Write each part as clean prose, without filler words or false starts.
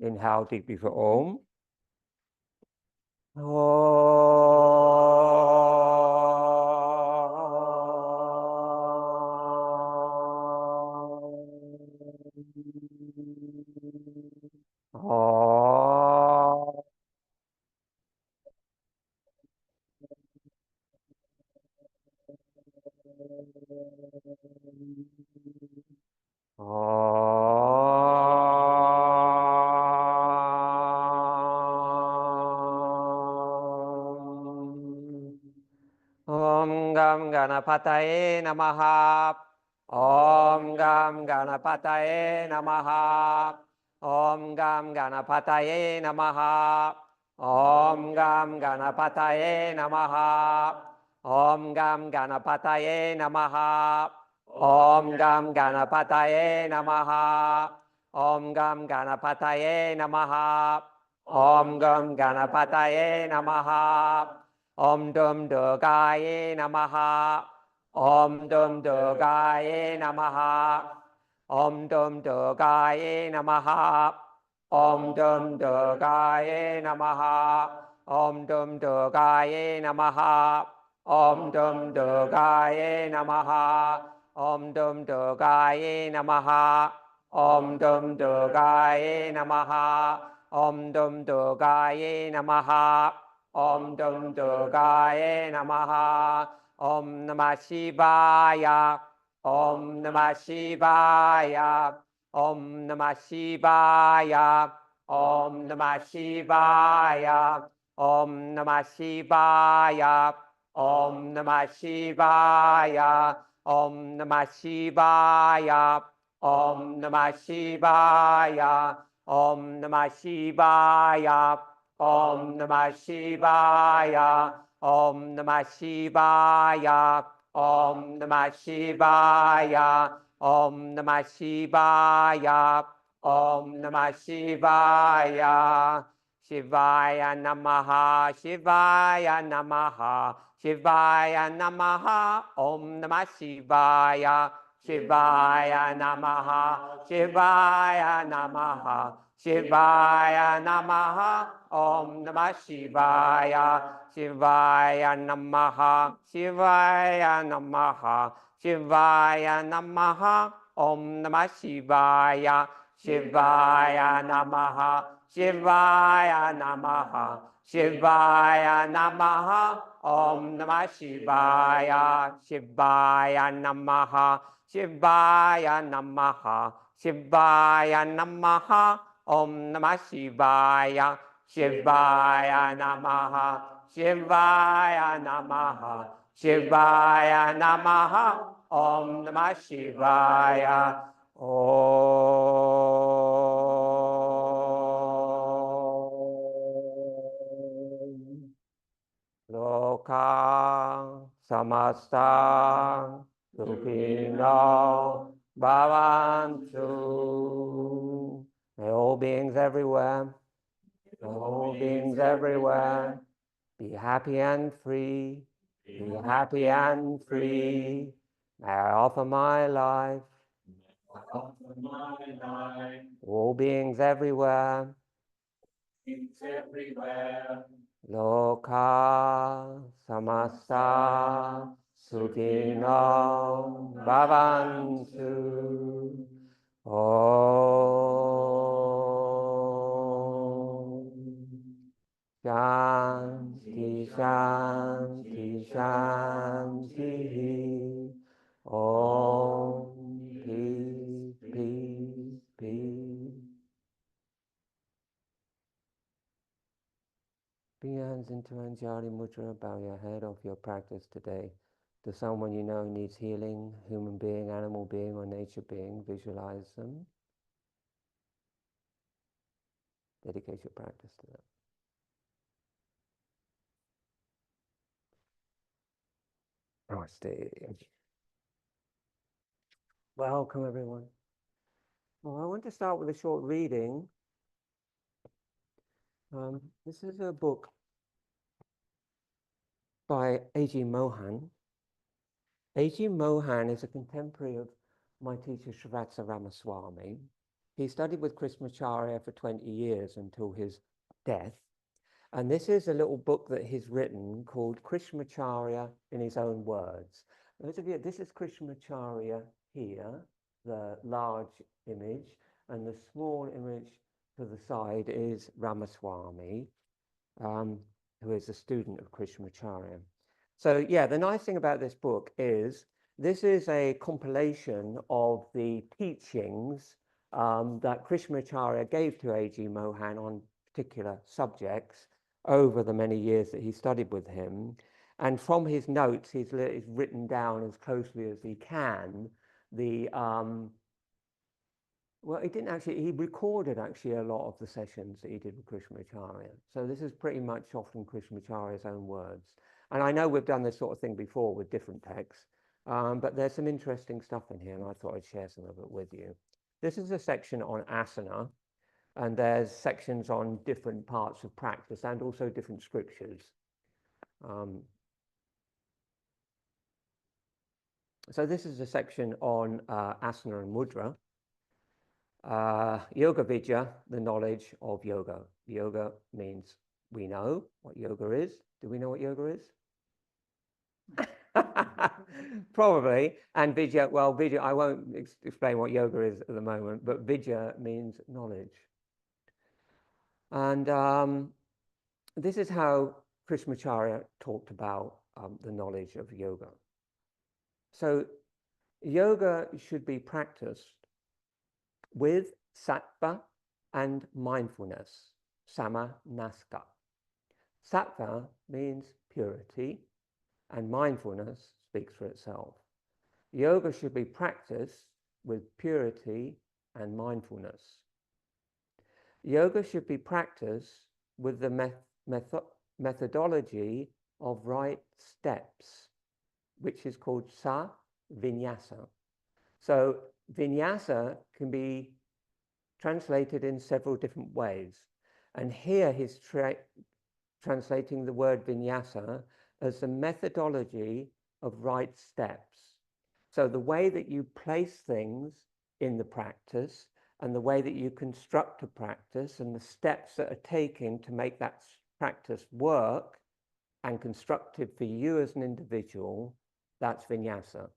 Inhale deeply for Om. Om Gam Ganapataye Namaha. Om Gam Ganapataye Namaha. Om Gam Ganapataye Namaha. Om Gam Ganapataye Namaha. Om Gam Ganapataye Namaha. Om Gam Ganapataye Namaha. Om Gam Ganapataye Namaha. Om Gam Ganapataye Namaha. Om Dum Durgaye Namaha. Om Dum Durgaye Namaha. Om Dum Durgaye Namaha. Om Dum Durgaye Namaha. Om Dum Durgaye Namaha. Om Dum Durgaye Namaha. Om Dum Durgaye Namaha. Om Dum Durgaye Namaha. Om Dum Durgaye Namaha. Om Dum Durgaye Namaha. Om Namah Shivaya. Om Namah Shivaya. Om Namah Shivaya. Om Namah Shivaya. Om Namah Shivaya. Om Namah Shivaya. Om Namah Shivaya. Om Namah Shivaya. Om Namah Shivaya. Om Namah Shivaya. Om Namah Shivaya. Om Namah Shivaya. Om Namah Shivaya. Om Namah Shivaya. Shivaya Namaha. Shivaya Namaha. Shivaya Namaha. Om Namah Shivaya. Shivaya Namaha. Shivaya Namaha. Shivaya Namaha. Om Namah Shivaya. Shivaya Namaha. Shivaya Namaha. Shivaya Namaha. Om Namah Shivaya. Shivaya Namaha. Shivaya Namaha. Shivaya Namaha. Om Namah Shivaya. Shivaya Namaha. Shivaya Namaha. Shivaya Namaha. Om Namah Shivaya. Shivaya Namaha. Shivaya Namaha. Shivaya Namaha. Om Namah Shivaya. Om. Loka samasta sukhino bhavantu. May all beings everywhere, all beings everywhere, be happy and free, be happy and free. May I offer my life, all beings everywhere, Loka samasta sukhino bhavantu. Om Shanti Shanti Shanti. Om Peace Peace Peace. Bring your hands into Anjali Mudra, bow your head off your practice today. To someone you know needs healing, human being, animal being, or nature being, visualize them. Dedicate your practice to them. Namaste. Welcome, everyone. Well, I want to start with a short reading. This is a book by A.G. Mohan. A.G. Mohan is a contemporary of my teacher Srivatsa Ramaswamy. He studied with Krishnamacharya for 20 years until his death. And this is a little book that he's written called Krishnamacharya in his own words. Those of you, this is Krishnamacharya here, the large image, and the small image to the side is Ramaswamy, who is a student of Krishnamacharya. So yeah, the nice thing about this book is this is a compilation of the teachings that Krishnamacharya gave to A.G. Mohan on particular subjects over the many years that he studied with him. And from his notes, he's written down as closely as he can the well, he didn't actually, he recorded actually a lot of the sessions that he did with Krishnamacharya. So this is pretty much often Krishnamacharya's own words. And I know we've done this sort of thing before with different texts, but there's some interesting stuff in here, and I thought I'd share some of it with you. This is a section on asana, and there's sections on different parts of practice and also different scriptures. So this is a section on asana and mudra. Yoga Vidya, the knowledge of yoga. Yoga means we know what yoga is. Do we know what yoga is? Probably. And Vidya, well, Vidya, I won't explain what yoga is at the moment, but Vidya means knowledge. And this is how Krishnamacharya talked about the knowledge of yoga. So yoga should be practiced with sattva and mindfulness, samanaska. Sattva means purity, and mindfulness speaks for itself. Yoga should be practiced with purity and mindfulness. Yoga should be practiced with the methodology of right steps, which is called Vinyasa. So Vinyasa can be translated in several different ways. And here he's translating the word Vinyasa as the methodology of right steps. So the way that you place things in the practice and the way that you construct a practice and the steps that are taken to make that practice work and constructive for you as an individual, that's Vinyasa.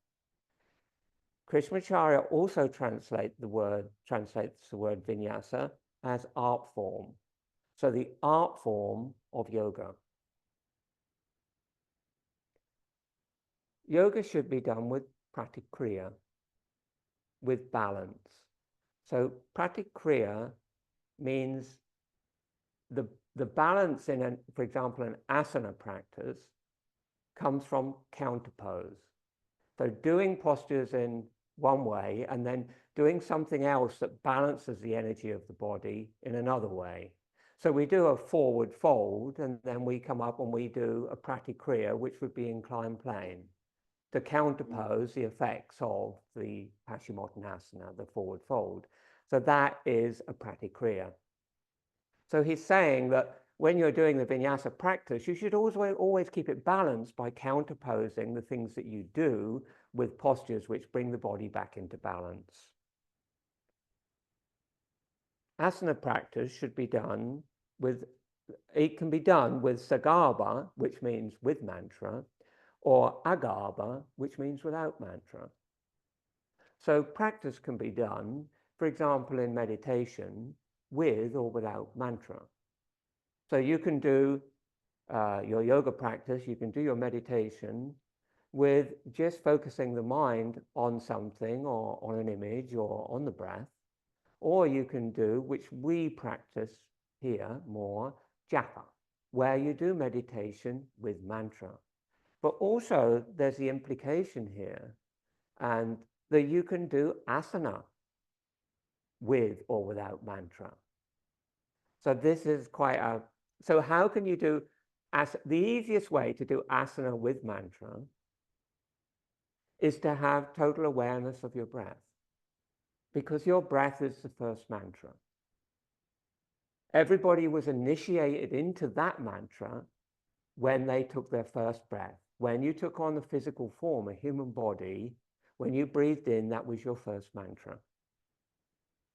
Krishnamacharya also translates the word Vinyasa as art form. So the art form of yoga. Yoga should be done with pratikriya, with balance. So pratikriya means the balance in, for example, an asana practice comes from counterpose. So doing postures in one way and then doing something else that balances the energy of the body in another way. So we do a forward fold and then we come up and we do a pratikriya, which would be inclined plane, to counterpose the effects of the Paschimottanasana, the forward fold. So that is a pratikriya. So he's saying that when you're doing the vinyasa practice, you should always keep it balanced by counterposing the things that you do with postures which bring the body back into balance. Asana practice should be done with, it can be done with sagarbha, which means with mantra, or agarbha, which means without mantra. So practice can be done, for example, in meditation, with or without mantra. So you can do your yoga practice, you can do your meditation with just focusing the mind on something or on an image or on the breath, or you can do, which we practice here more, japa, where you do meditation with mantra. But also there's the implication here, and that you can do asana with or without mantra. So this is quite a, so how can you do, the easiest way to do asana with mantra is to have total awareness of your breath, because your breath is the first mantra. Everybody was initiated into that mantra when they took their first breath. When you took on the physical form, a human body, when you breathed in, that was your first mantra.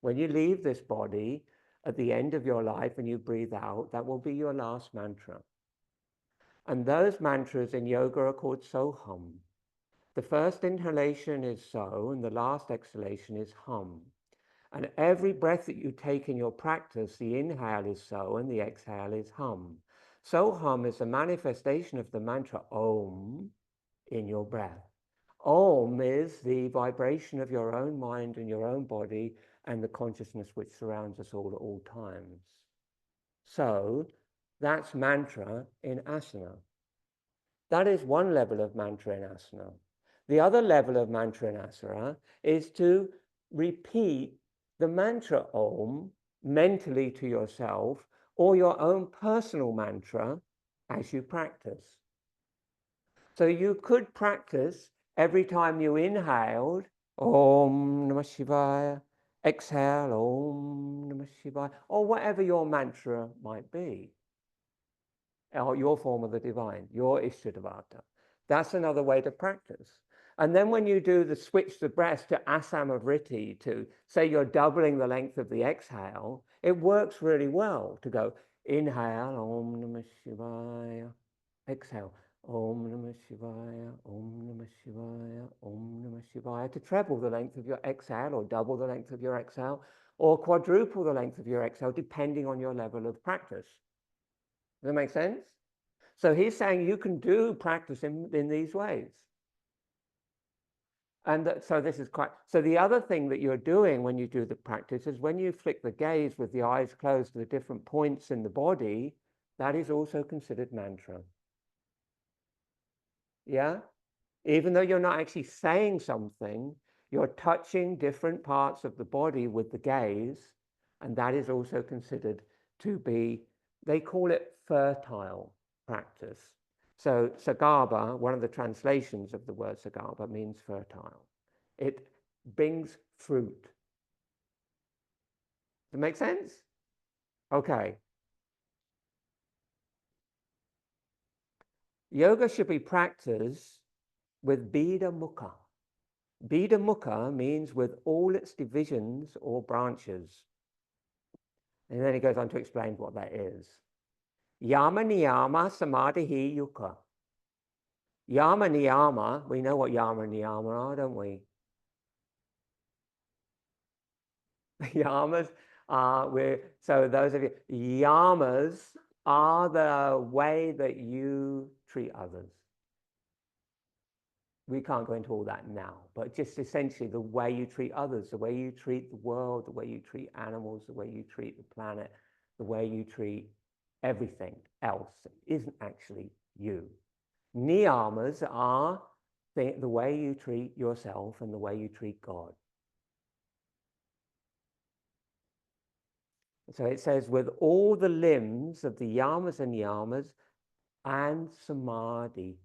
When you leave this body, at the end of your life and you breathe out, that will be your last mantra. And those mantras in yoga are called Soham. The first inhalation is So, and the last exhalation is Hum. And every breath that you take in your practice, the inhale is So and the exhale is Hum. So Hum is a manifestation of the mantra Om in your breath. Om is the vibration of your own mind and your own body and the consciousness which surrounds us all at all times. So that's mantra in asana. That is one level of mantra in asana. The other level of mantra in asana is to repeat the mantra Om mentally to yourself or your own personal mantra as you practice. So you could practice every time you inhaled, Om Namah Shivaya, exhale, Om Namah Shivaya, or whatever your mantra might be, or your form of the divine, your Ishtadevata. That's another way to practice. And then when you do the switch the breath to Asamavritti, to say you're doubling the length of the exhale, it works really well to go inhale, Om Namah Shivaya, exhale, Om Namah Shivaya, Om Namah Shivaya, Om Namah Shivaya, to treble the length of your exhale or double the length of your exhale or quadruple the length of your exhale depending on your level of practice. Does that make sense? So he's saying you can do practice in these ways. And so this is quite, so the other thing that you're doing when you do the practice is when you flick the gaze with the eyes closed to the different points in the body, that is also considered mantra. Yeah? Even though you're not actually saying something, you're touching different parts of the body with the gaze, and that is also considered to be, they call it fertile practice. So Sagarbha, one of the translations of the word Sagarbha, means fertile. It brings fruit. Does it make sense? Okay. Yoga should be practiced with Bida Mukha. Bida Mukha means with all its divisions or branches. And then he goes on to explain what that is. Yama niyama samadhi yuka. Yama niyama, we know what yama niyama are, don't we? Yamas are, so those of you, yamas are the way that you treat others. We can't go into all that now, but just essentially the way you treat others, the way you treat the world, the way you treat animals, the way you treat the planet, the way you treat everything else isn't actually you. Niyamas are the way you treat yourself and the way you treat God. So it says, with all the limbs of the yamas and niyamas and samadhi.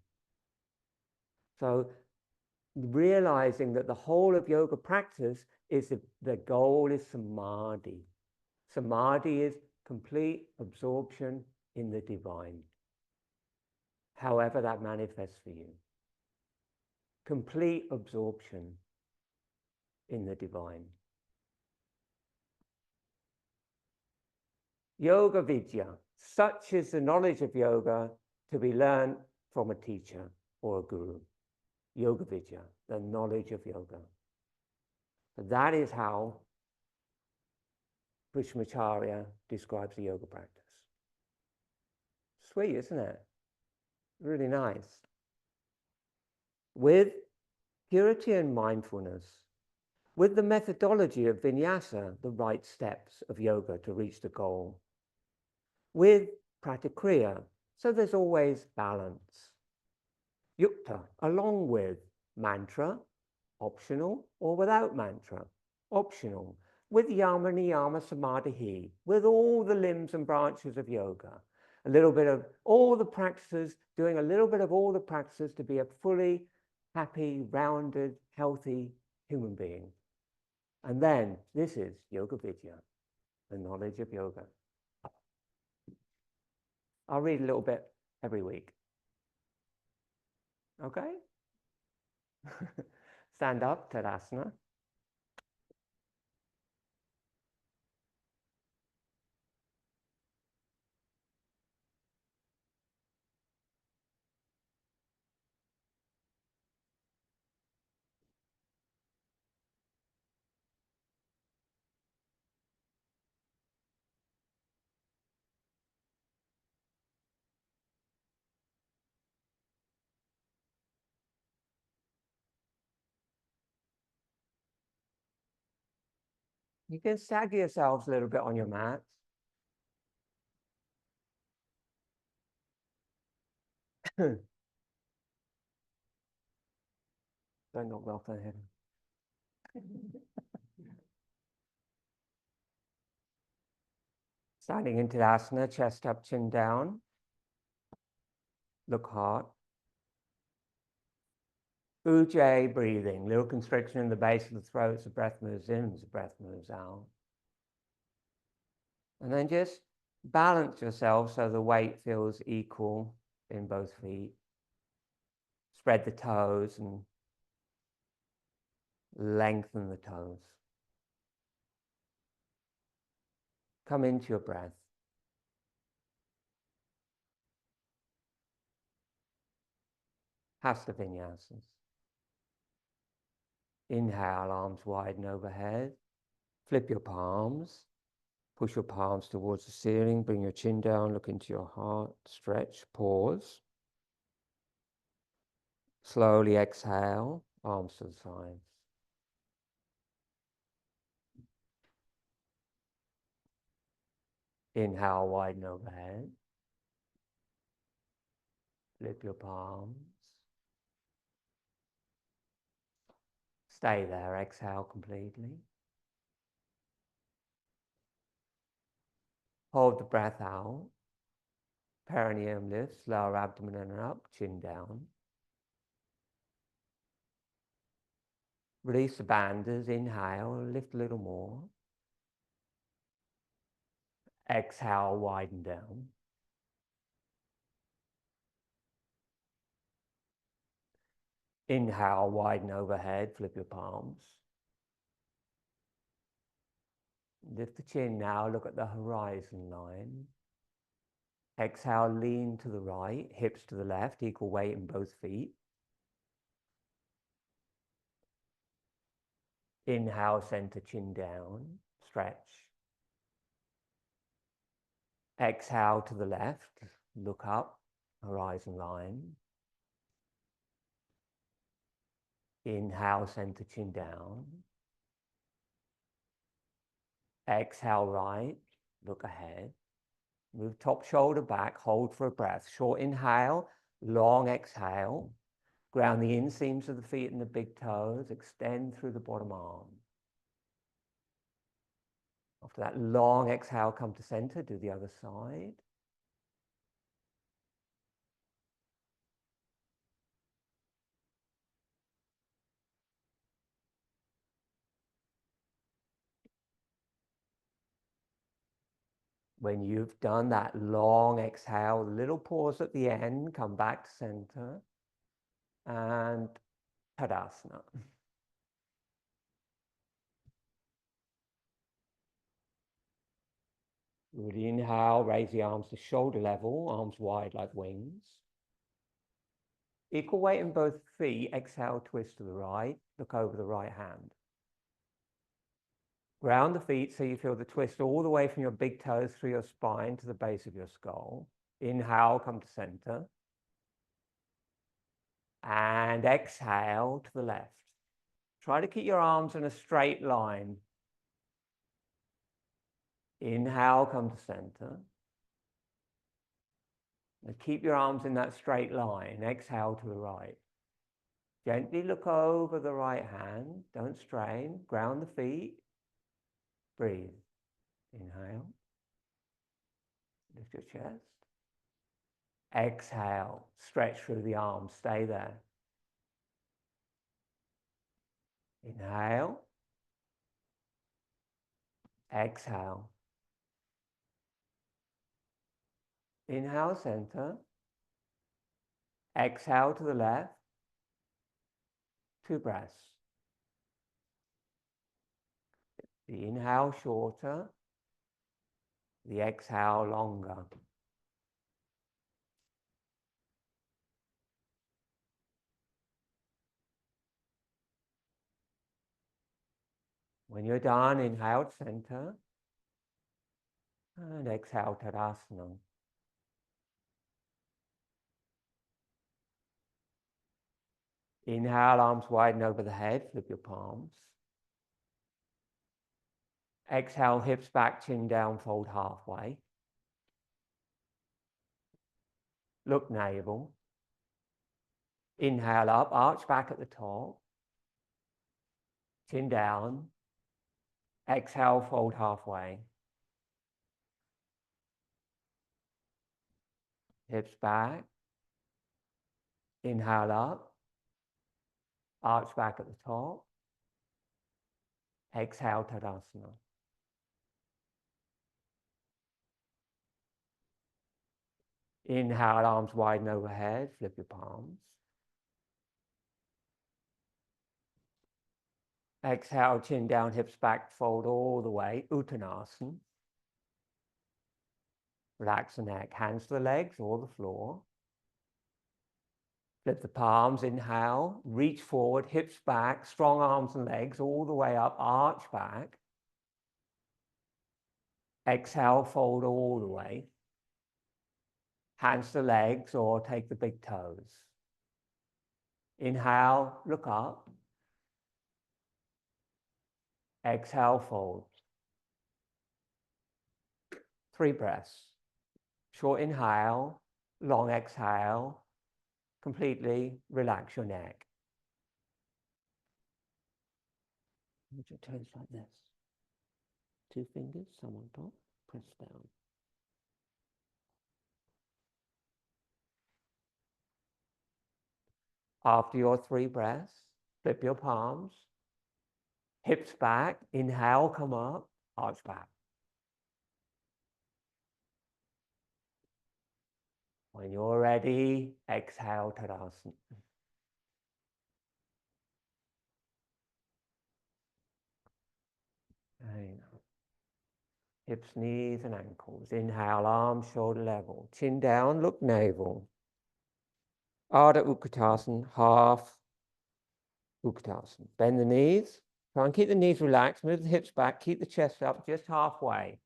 So realizing that the whole of yoga practice is the goal is samadhi. Samadhi is complete absorption in the divine, however that manifests for you. Complete absorption in the divine. Yoga Vidya, such is the knowledge of yoga to be learned from a teacher or a guru. Yoga Vidya, the knowledge of yoga. That is how Krishnamacharya describes the yoga practice. Sweet, isn't it? Really nice. With purity and mindfulness, with the methodology of Vinyasa, the right steps of yoga to reach the goal, with pratikriya, so there's always balance. Yukta, along with mantra, optional, or without mantra, optional, with yama niyama samadhi, with all the limbs and branches of yoga, a little bit of all the practices, doing a little bit of all the practices to be a fully happy, rounded, healthy human being. And then this is Yoga Vidya, the knowledge of yoga. I'll read a little bit every week. Okay? Stand up, Tadasana. You can stagger yourselves a little bit on your mats. Don't knock me off the head. Standing into Asana, chest up, chin down. Look hard. Ujjayi breathing, little constriction in the base of the throat as the breath moves in, as the breath moves out. And then just balance yourself so the weight feels equal in both feet. Spread the toes and lengthen the toes. Come into your breath. Hasta Vinyasas. Inhale, arms wide and overhead. Flip your palms. Push your palms towards the ceiling. Bring your chin down. Look into your heart. Stretch. Pause. Slowly exhale. Arms to the sides. Inhale, widen overhead. Flip your palms. Stay there. Exhale completely. Hold the breath out. Perineum lifts, lower abdomen and up, chin down. Release the bandhas. Inhale, lift a little more. Exhale, widen down. Inhale, widen overhead, flip your palms. Lift the chin now, look at the horizon line. Exhale, lean to the right, hips to the left, equal weight in both feet. Inhale, center, chin down, stretch. Exhale to the left, look up, horizon line. Inhale, center, chin down. Exhale, right, look ahead. Move top shoulder back, hold for a breath. Short inhale, long exhale. Ground the inseams of the feet and the big toes. Extend through the bottom arm. After that long exhale, come to center. Do the other side. When you've done that long exhale, little pause at the end, come back to center. And Tadasana. Good inhale, raise the arms to shoulder level, arms wide like wings. Equal weight in both feet. Exhale, twist to the right. Look over the right hand. Ground the feet so you feel the twist all the way from your big toes through your spine to the base of your skull. Inhale, come to center. And exhale to the left. Try to keep your arms in a straight line. Inhale, come to center. And keep your arms in that straight line. Exhale to the right. Gently look over the right hand. Don't strain. Ground the feet. Breathe. Inhale. Lift your chest. Exhale. Stretch through the arms. Stay there. Inhale. Exhale. Inhale, center. Exhale to the left. 2 breaths. The inhale shorter. The exhale longer. When you're done, inhale to center. And exhale Tadasana. Inhale, arms widen over the head, flip your palms. Exhale, hips back, chin down, fold halfway. Look navel. Inhale up, arch back at the top. Chin down. Exhale, fold halfway. Hips back. Inhale up. Arch back at the top. Exhale, Tadasana. Inhale, arms widen overhead, flip your palms. Exhale, chin down, hips back, fold all the way, Uttanasana. Relax the neck, hands to the legs or the floor. Flip the palms, inhale, reach forward, hips back, strong arms and legs all the way up, arch back. Exhale, fold all the way. Hands to legs or take the big toes. Inhale, look up. Exhale, fold. 3 breaths. Short inhale, long exhale. Completely relax your neck. Put your toes like this. 2 fingers, some on top, press down. After your 3 breaths, flip your palms. Hips back, inhale, come up, arch back. When you're ready, exhale, Tadasana. Hips, knees, and ankles. Inhale, arms, shoulder level. Chin down, look navel. Ardha Utkatasana, half Utkatasana. Bend the knees. Try and keep the knees relaxed. Move the hips back. Keep the chest up just halfway.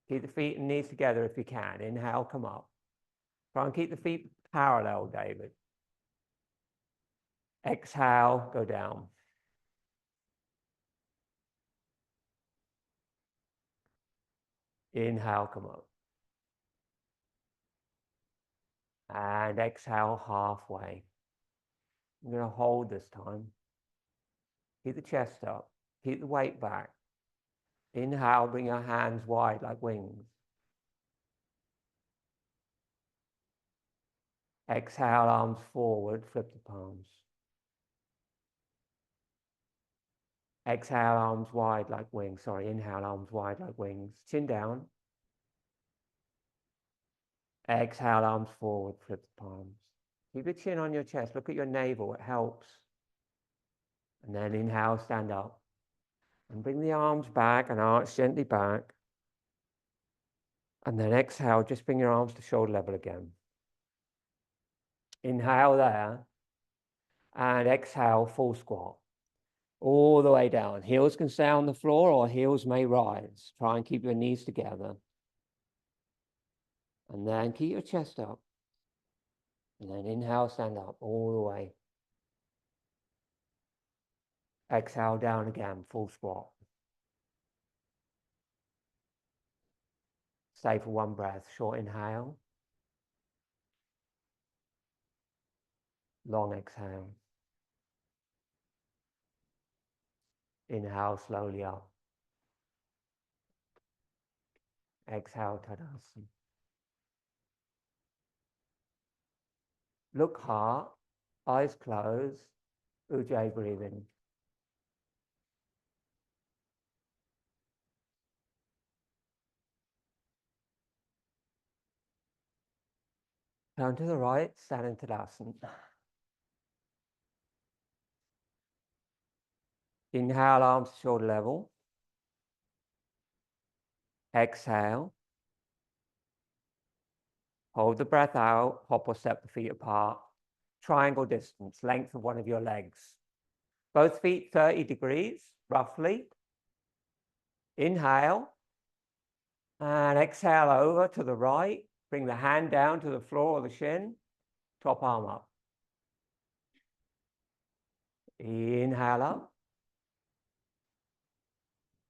Keep the feet and knees together if you can. Inhale, come up. Try and keep the feet parallel, David. Exhale, go down. Inhale, come up. And exhale halfway. I'm going to hold this time. Keep the chest up. Keep the weight back. Inhale, bring your hands wide like wings. Exhale, arms forward, flip the palms. Exhale, arms wide like wings. Sorry, inhale, arms wide like wings. Chin down. Exhale, arms forward, flip the palms. Keep your chin on your chest. Look at your navel, it helps. And then inhale, stand up. And bring the arms back and arch gently back. And then exhale, just bring your arms to shoulder level again. Inhale there. And exhale, full squat. All the way down. Heels can stay on the floor or heels may rise. Try and keep your knees together. And then keep your chest up. And then inhale, stand up all the way. Exhale, down again, full squat. Stay for 1 breath. Short inhale. Long exhale. Inhale slowly up. Exhale, Tadasana. Look heart, eyes closed, Ujjayi breathing. Turn to the right, stand in Tadasana. Inhale, arms to shoulder level. Exhale. Hold the breath out, hop or step the feet apart. Triangle distance, length of one of your legs. Both feet 30 degrees, roughly. Inhale. And exhale over to the right. Bring the hand down to the floor or the shin. Top arm up. Inhale up.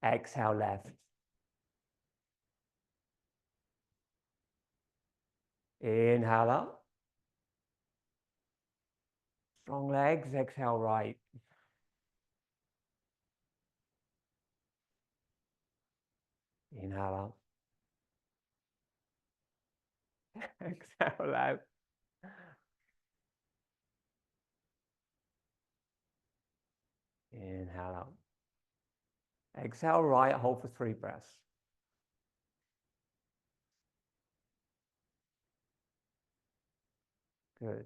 Exhale left. Inhale up. Strong legs, exhale right. Inhale up. Exhale out. Inhale up. Exhale right, hold for 3 breaths. Good.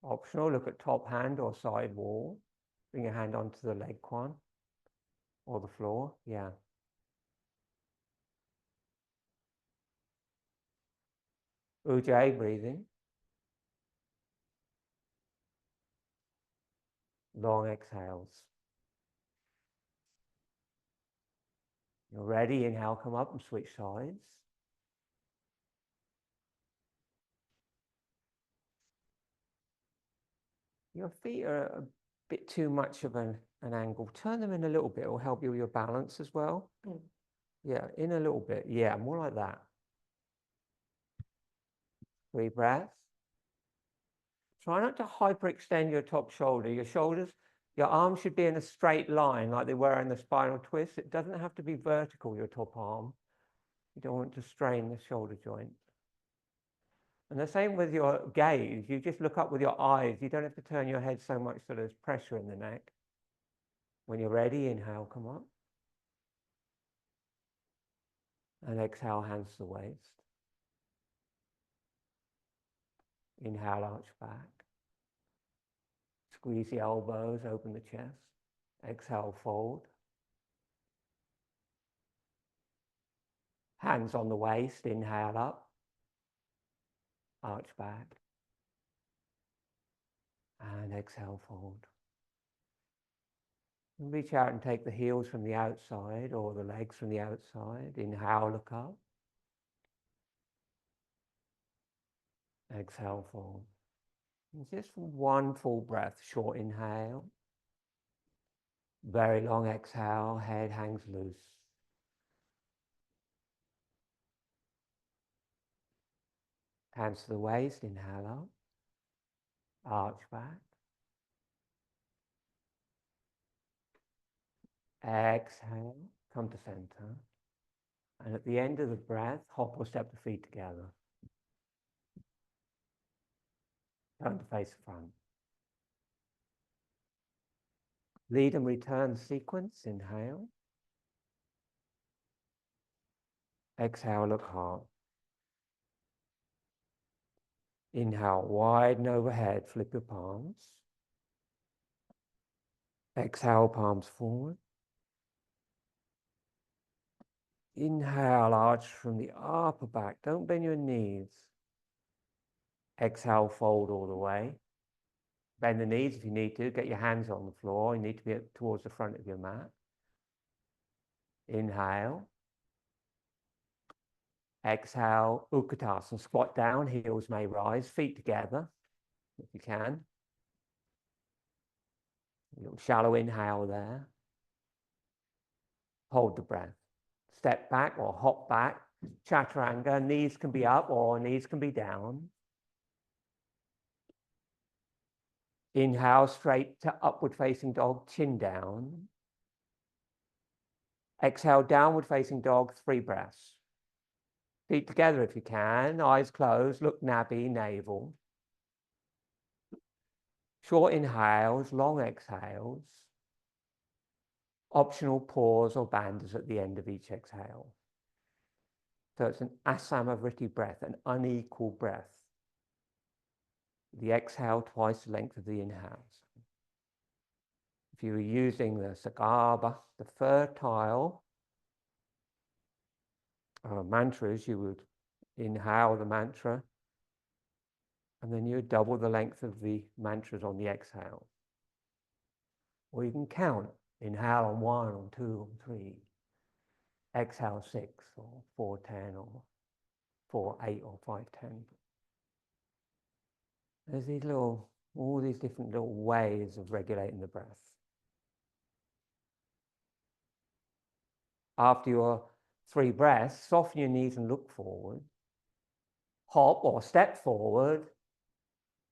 Optional, look at top hand or side wall. Bring your hand onto the leg quan or the floor. Yeah. Ujjayi breathing. Long exhales. You're ready, inhale, come up and switch sides. Your feet are a bit too much of an angle. Turn them in a little bit, it'll help you with your balance as well. Yeah, in a little bit. Yeah, more like that. 3 breaths. Try not to hyperextend your top shoulder. Your arms should be in a straight line like they were in the spinal twist. It doesn't have to be vertical, your top arm. You don't want to strain the shoulder joint. And the same with your gaze. You just look up with your eyes. You don't have to turn your head so much so there's pressure in the neck. When you're ready, inhale, come up. And exhale, hands to the waist. Inhale, arch back. Squeeze the elbows, open the chest. Exhale, fold. Hands on the waist, inhale up. Arch back. And exhale, fold. And reach out and take the heels from the outside or the legs from the outside. Inhale, look up. Exhale, fold. And just one full breath, short inhale. Very long exhale, head hangs loose. Hands to the waist, inhale up. Arch back. Exhale, come to center. And at the end of the breath, hop or step the feet together. Turn to face the front. Lead and return sequence, inhale. Exhale, look hard. Inhale, widen overhead, flip your palms. Exhale, palms forward. Inhale, arch from the upper back. Don't bend your knees. Exhale, fold all the way. Bend the knees if you need to. Get your hands on the floor. You need to be towards the front of your mat. Inhale. Exhale, Utkatasana. Squat down, heels may rise, feet together if you can. A little shallow inhale there. Hold the breath. Step back or hop back. Chaturanga, knees can be up or knees can be down. Inhale, straight to upward facing dog, chin down. Exhale, downward facing dog, 3 breaths. Feet together if you can, eyes closed, look nabby, navel. Short inhales, long exhales. Optional pause or bandhas at the end of each exhale. So it's an asamavritti breath, an unequal breath. The exhale twice the length of the inhales. If you were using the Sagarbha, the fertile mantras, you would inhale the mantra and then you would double the length of the mantras on the exhale. Or you can count. Inhale on 1, on 2, on 3. Exhale 6, or 4, 10, or 4, 8, or 5, 10. There's all these different little ways of regulating the breath. After your 3 breaths, soften your knees and look forward. Hop or step forward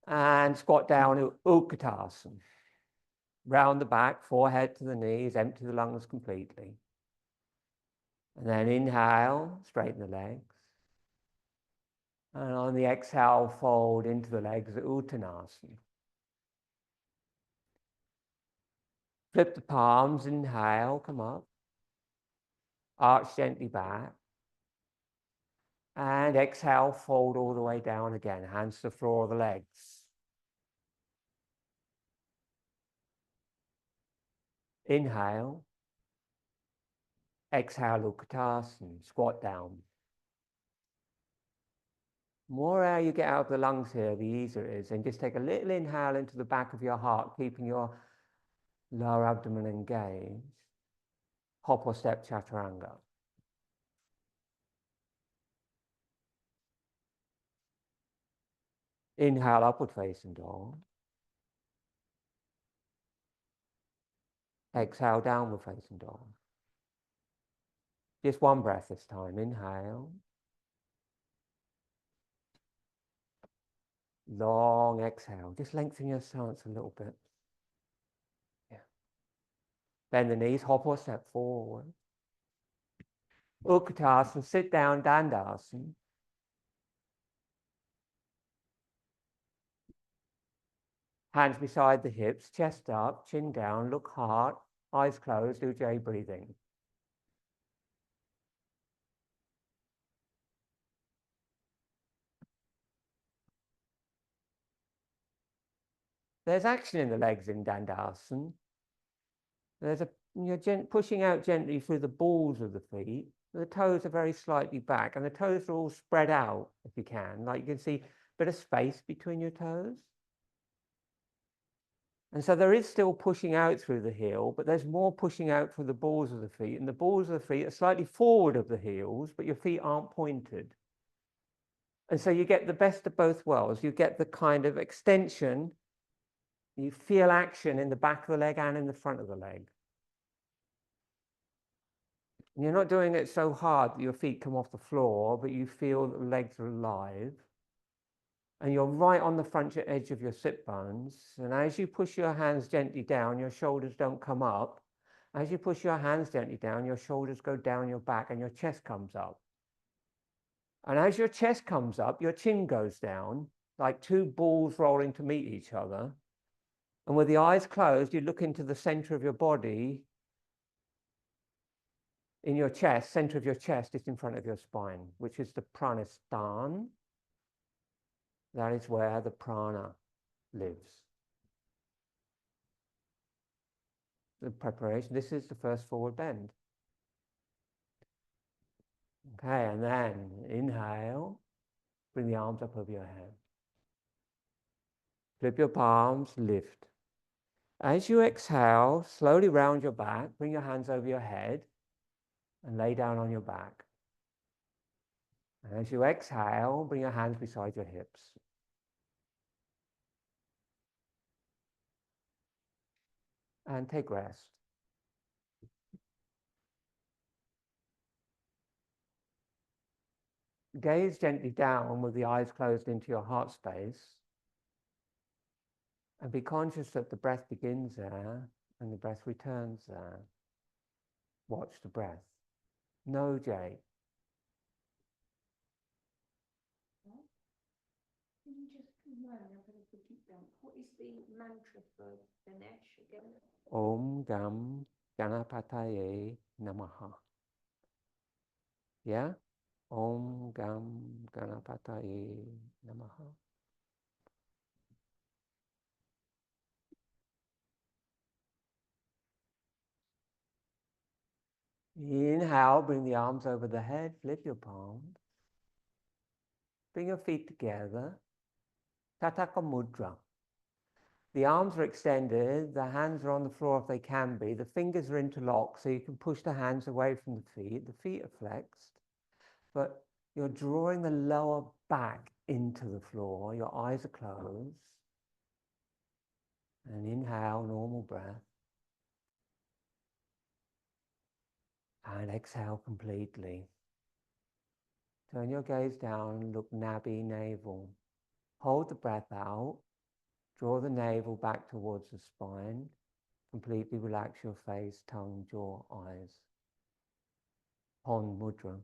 and squat down to Utkatasana. Round the back, forehead to the knees, empty the lungs completely. And then inhale, straighten the legs. And on the exhale, fold into the legs, Uttanasana. Flip the palms, inhale, come up. Arch gently back. And exhale, fold all the way down again, hands to the floor of the legs. Inhale. Exhale, Utkatasana, squat down. The more air you get out of the lungs here, the easier it is. And just take a little inhale into the back of your heart, keeping your lower abdomen engaged. Hop or step chaturanga. Inhale, upward facing dog. Exhale, downward facing dog. Just one breath this time. Inhale. Long exhale. Just lengthen your stance a little bit. Yeah. Bend the knees, hop or step forward. Utkatasana, sit down, Dandasana. Hands beside the hips, chest up, chin down, look hard, eyes closed, Ujjayi breathing. There's action in the legs in Dandasana. You're pushing out gently through the balls of the feet. The toes are very slightly back, and the toes are all spread out, if you can. Like you can see a bit of space between your toes. And so there is still pushing out through the heel, but there's more pushing out through the balls of the feet. And the balls of the feet are slightly forward of the heels, but your feet aren't pointed. And so you get the best of both worlds. You get the kind of extension. You feel action in the back of the leg and in the front of the leg. And you're not doing it so hard that your feet come off the floor, but you feel that the legs are alive. And you're right on the front edge of your sit bones. And as you push your hands gently down, your shoulders don't come up. As you push your hands gently down, your shoulders go down your back and your chest comes up. And as your chest comes up, your chin goes down, like 2 balls rolling to meet each other. And with the eyes closed, you look into the center of your body. In your chest, center of your chest is in front of your spine, which is the pranasthana. That is where the prana lives. The preparation, this is the first forward bend. Okay, and then inhale, bring the arms up over your head. Flip your palms, lift. As you exhale, slowly round your back, bring your hands over your head and lay down on your back. And as you exhale, bring your hands beside your hips. And take rest. Gaze gently down with the eyes closed into your heart space. And be conscious that the breath begins there and the breath returns there. Watch the breath. No J. Can you just remind me, I'm going to put it down. What is the mantra for Ganesh again? Om Gam Ganapataye Namaha. Yeah? Om Gam Ganapataye Namaha. Inhale, bring the arms over the head, flip your palms. Bring your feet together. Tataka Mudra. The arms are extended, the hands are on the floor if they can be. The fingers are interlocked so you can push the hands away from the feet are flexed. But you're drawing the lower back into the floor. Your eyes are closed. And inhale, normal breath. And exhale completely. Turn your gaze down, look nabby, navel. Hold the breath out. Draw the navel back towards the spine. Completely relax your face, tongue, jaw, eyes. Pon mudra.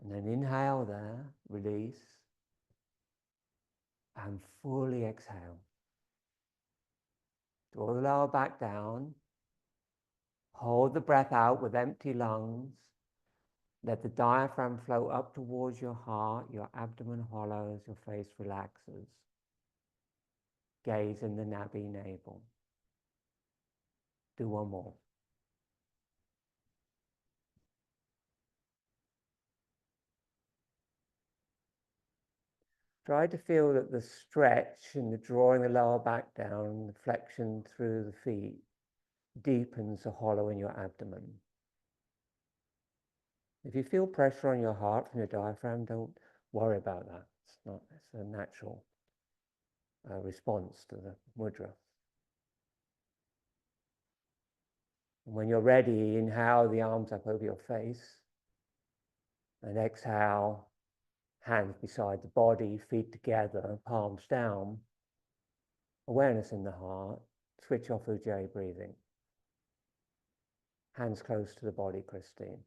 And then inhale there, release. And fully exhale. Draw the lower back down. Hold the breath out with empty lungs. Let the diaphragm float up towards your heart, your abdomen hollows, your face relaxes. Gaze in the nabby navel. Do one more. Try to feel that the stretch and the drawing the lower back down, the flexion through the feet, deepens the hollow in your abdomen. If you feel pressure on your heart from your diaphragm, don't worry about that. It's a natural response to the mudra. And when you're ready, inhale the arms up over your face and exhale, hands beside the body, feet together, palms down. Awareness in the heart. Switch off Ujjayi breathing. Hands close to the body, Christine.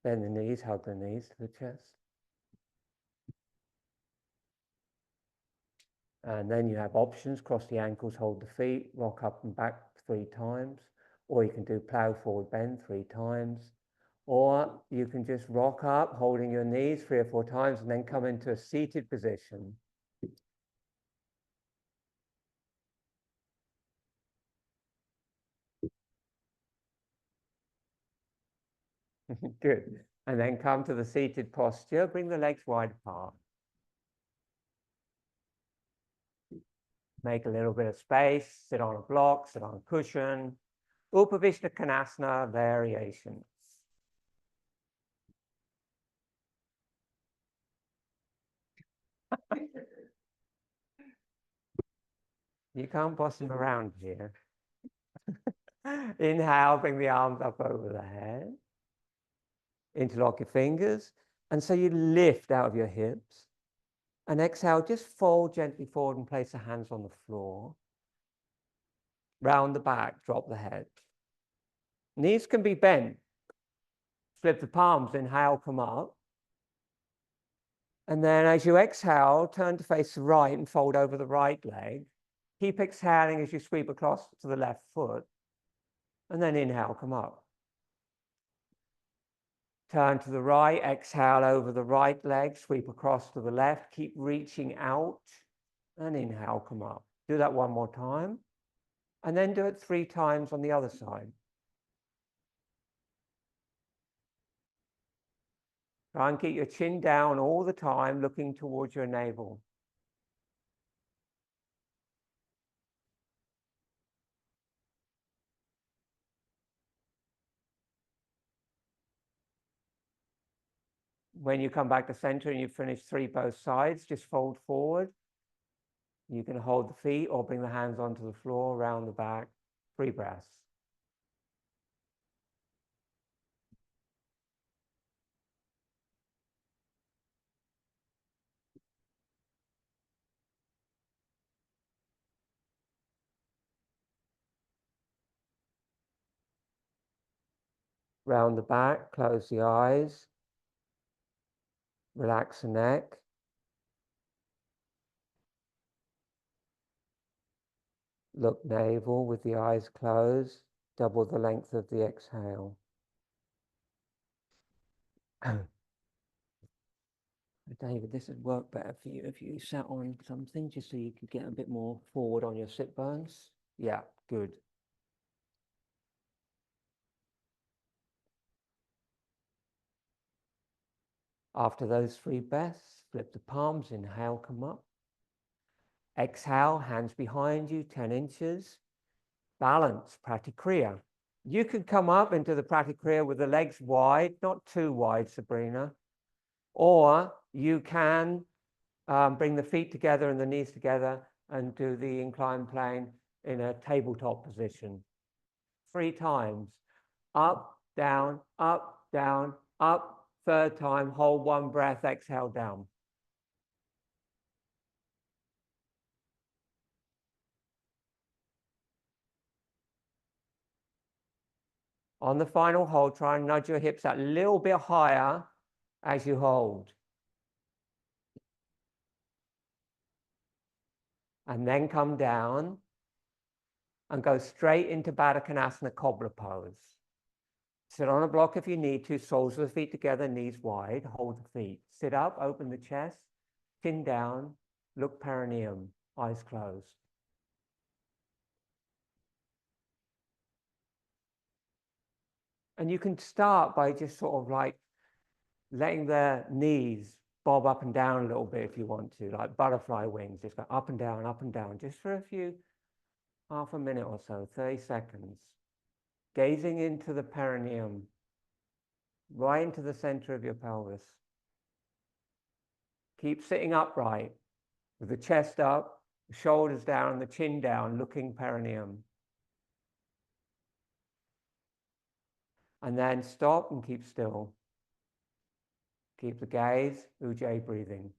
Bend the knees, hug the knees to the chest. And then you have options, cross the ankles, hold the feet, rock up and back 3 times. Or you can do plow forward bend 3 times. Or you can just rock up, holding your knees 3 or 4 times, and then come into a seated position. Good. And then come to the seated posture, bring the legs wide apart. Make a little bit of space, sit on a block, sit on a cushion. Upavishta Konasana variations. You can't boss them around here. Inhale, bring the arms up over the head. Interlock your fingers. And so you lift out of your hips. And exhale, just fold gently forward and place the hands on the floor. Round the back, drop the head. Knees can be bent. Flip the palms, inhale, come up. And then as you exhale, turn to face the right and fold over the right leg. Keep exhaling as you sweep across to the left foot. And then inhale, come up. Turn to the right, exhale over the right leg, sweep across to the left. Keep reaching out and inhale, come up. Do that one more time. And then do it 3 times on the other side. Try and keep your chin down all the time, looking towards your navel. When you come back to center and you've finished 3 both sides, just fold forward. You can hold the feet or bring the hands onto the floor, around the back. 3 breaths. Round the back, close the eyes. Relax the neck. Look navel with the eyes closed. Double the length of the exhale. David, this would work better for you if you sat on something, just so you could get a bit more forward on your sit bones. Yeah, good. After those 3 breaths, flip the palms, inhale, come up. Exhale, hands behind you, 10 inches. Balance, Pratikriya. You could come up into the Pratikriya with the legs wide, not too wide, Sabrina. Or you can bring the feet together and the knees together and do the inclined plane in a tabletop position. 3 times. Up, down, up, down, up. 3rd time, hold 1 breath, exhale down. On the final hold, try and nudge your hips a little bit higher as you hold. And then come down and go straight into Baddha Konasana cobbler pose. Sit on a block if you need to, soles of the feet together, knees wide, hold the feet. Sit up, open the chest, chin down, look perineum, eyes closed. And you can start by just sort of like letting the knees bob up and down a little bit if you want to, like butterfly wings, just go up and down, just for a few, half a minute or so, 30 seconds. Gazing into the perineum, right into the center of your pelvis. Keep sitting upright with the chest up, the shoulders down, the chin down, looking perineum. And then stop and keep still. Keep the gaze, Ujjayi breathing.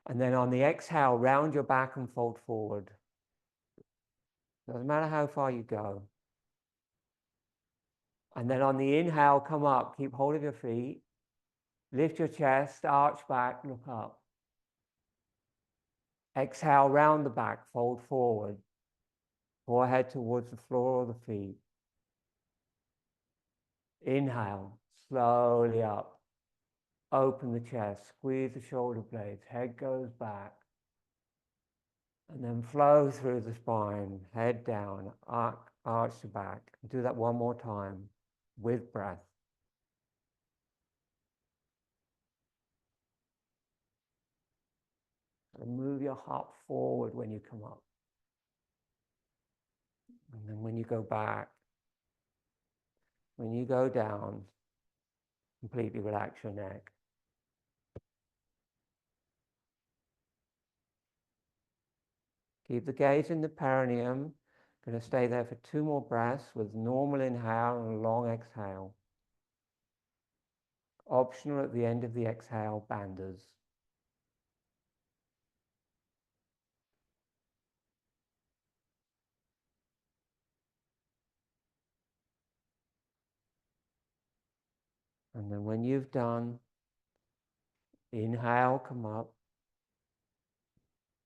And then on the exhale, round your back and fold forward. Doesn't matter how far you go. And then on the inhale, come up, keep hold of your feet, lift your chest, arch back, look up. Exhale, round the back, fold forward, forehead towards the floor or the feet. Inhale, slowly up, open the chest, squeeze the shoulder blades, head goes back. And then flow through the spine, head down, arch the back. Do that one more time with breath. And move your heart forward when you come up. And then when you go back, when you go down, completely relax your neck. Keep the gaze in the perineum. Going to stay there for 2 more breaths with normal inhale and a long exhale. Optional at the end of the exhale, bandhas. And then when you've done, inhale, come up.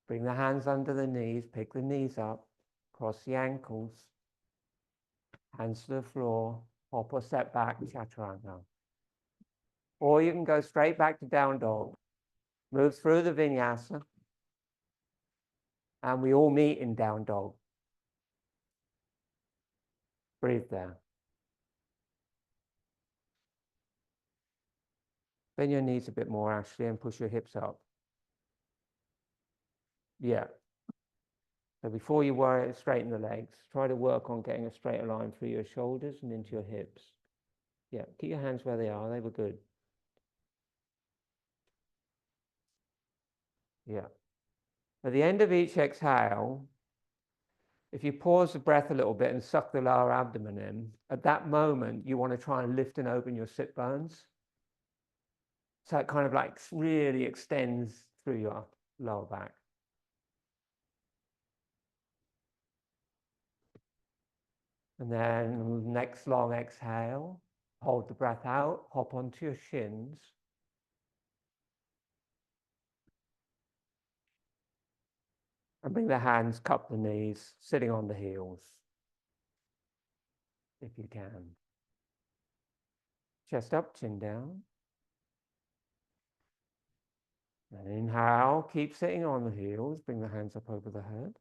Bring the hands under the knees, pick the knees up, cross the ankles, hands to the floor, hop or step back, chaturanga. Or you can go straight back to down dog. Move through the vinyasa, and we all meet in down dog. Breathe there. Bend your knees a bit more, Ashley, and push your hips up. Yeah. So before you worry, straighten the legs. Try to work on getting a straighter line through your shoulders and into your hips. Yeah, keep your hands where they are. They were good. Yeah. At the end of each exhale, if you pause the breath a little bit and suck the lower abdomen in, at that moment, you want to try and lift and open your sit bones. So it kind of like really extends through your lower back. And then next long exhale, hold the breath out, hop onto your shins. And bring the hands, cup the knees, sitting on the heels, if you can. Chest up, chin down. And inhale, keep sitting on the heels, bring the hands up over the head,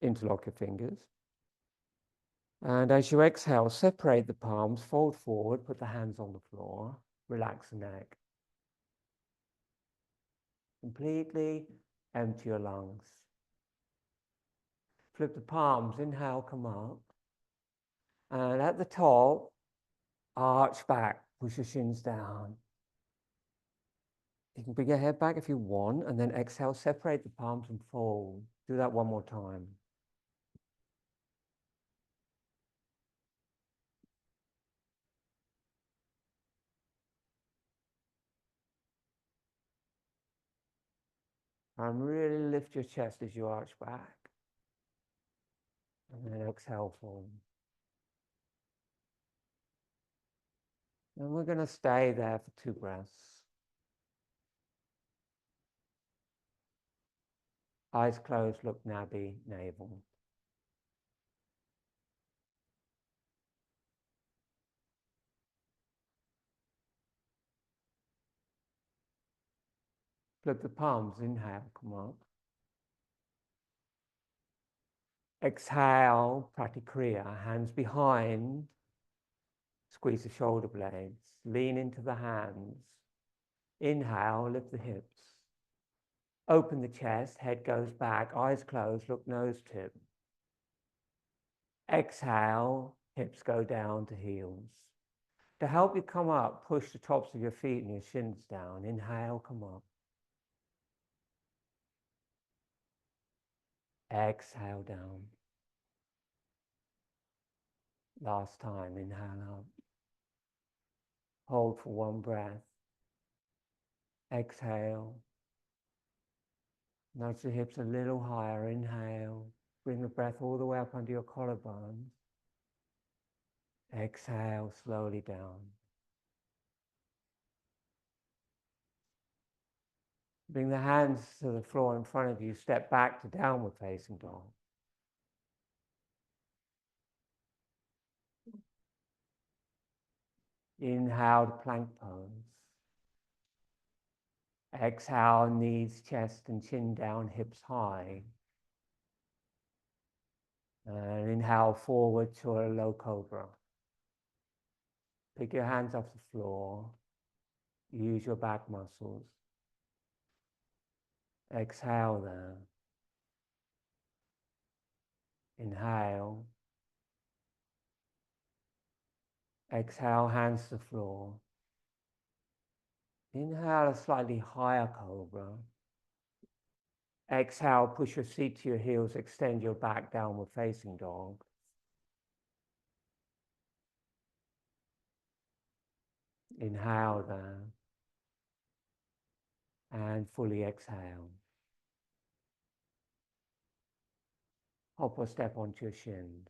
interlock your fingers. And as you exhale, separate the palms, fold forward, put the hands on the floor, relax the neck. Completely empty your lungs. Flip the palms, inhale, come up. And at the top, arch back, push your shins down. You can bring your head back if you want, and then exhale, separate the palms and fold. Do that one more time. And really lift your chest as you arch back. And then exhale, fold. And we're going to stay there for 2 breaths. Eyes closed, look nabby, navel. Flip the palms, inhale, come up. Exhale, pratikriya, hands behind. Squeeze the shoulder blades, lean into the hands. Inhale, lift the hips. Open the chest, head goes back, eyes closed, look nose tip. Exhale, hips go down to heels. To help you come up, push the tops of your feet and your shins down. Inhale, come up. Exhale down. Last time, inhale up. Hold for 1 breath. Exhale. Nudge the hips a little higher. Inhale. Bring the breath all the way up under your collarbone. Exhale slowly down. Bring the hands to the floor in front of you. Step back to downward facing dog. Inhale to plank pose. Exhale, knees, chest and chin down, hips high. And inhale forward to a low cobra. Pick your hands off the floor. Use your back muscles. Exhale there. Inhale. Exhale, hands to the floor. Inhale, a slightly higher cobra. Exhale, push your seat to your heels, extend your back, downward facing dog. Inhale there. And fully exhale. Hop or step onto your shins.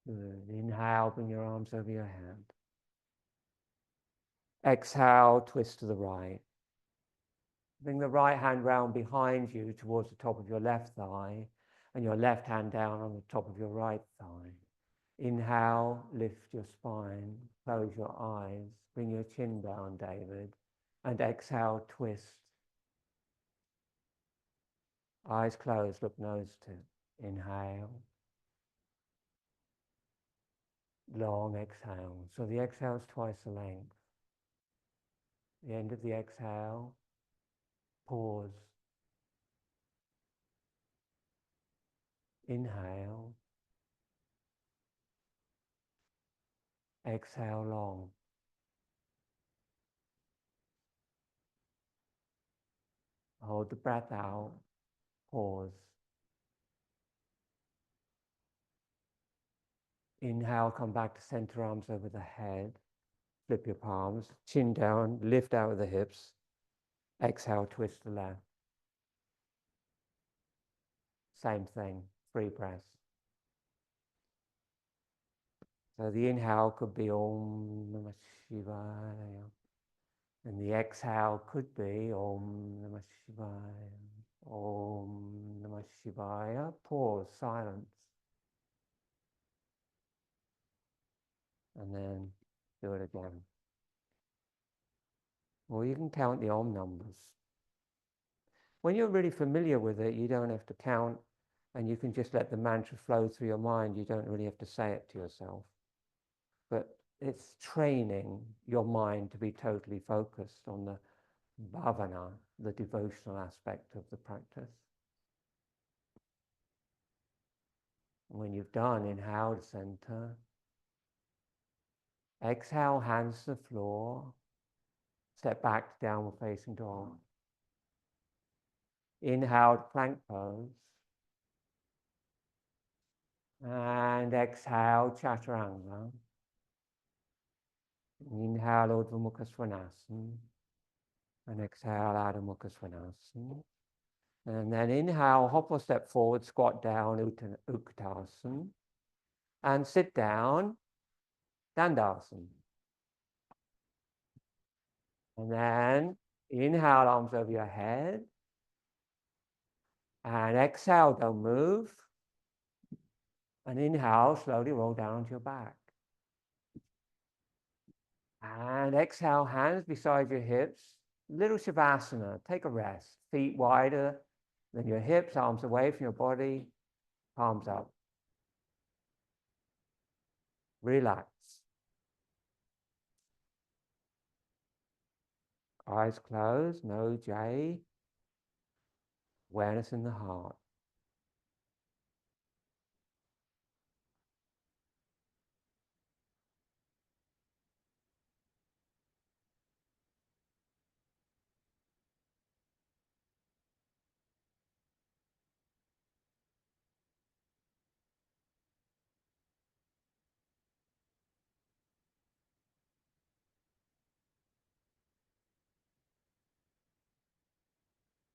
Good. Inhale, bring your arms over your head. Exhale, twist to the right. Bring the right hand round behind you towards the top of your left thigh and your left hand down on the top of your right thigh. Inhale, lift your spine, close your eyes, bring your chin down, David, and exhale, twist. Eyes closed, look nose to. Inhale. Long exhale. So the exhale is twice the length. The end of the exhale, pause. Inhale. Exhale long. Hold the breath out. Pause. Inhale, come back to center, arms over the head. Flip your palms, chin down, lift out of the hips. Exhale, twist the left. Same thing, 3 breaths. So the inhale could be Om Namah Shivaya. And the exhale could be Om Namah Shivaya. Om Namah Shivaya. Pause, silence. And then do it again. Or you can count the Om numbers. When you're really familiar with it, you don't have to count, and you can just let the mantra flow through your mind. You don't really have to say it to yourself. But it's training your mind to be totally focused on the bhavana, the devotional aspect of the practice. When you've done, inhale to center. Exhale, hands to the floor. Step back to downward facing dog. Inhale to plank pose. And exhale, chaturanga. Inhale, Urdhva Mukha Svanasana. And exhale, Adho Mukha Svanasana. And then inhale, hop or step forward, squat down, Uttanasana. And sit down, Dandasana. And then inhale, arms over your head. And exhale, don't move. And inhale, slowly roll down onto your back. And exhale, hands beside your hips. Little Shavasana, take a rest. Feet wider than your hips, arms away from your body, palms up. Relax. Eyes closed, no J. Awareness in the heart.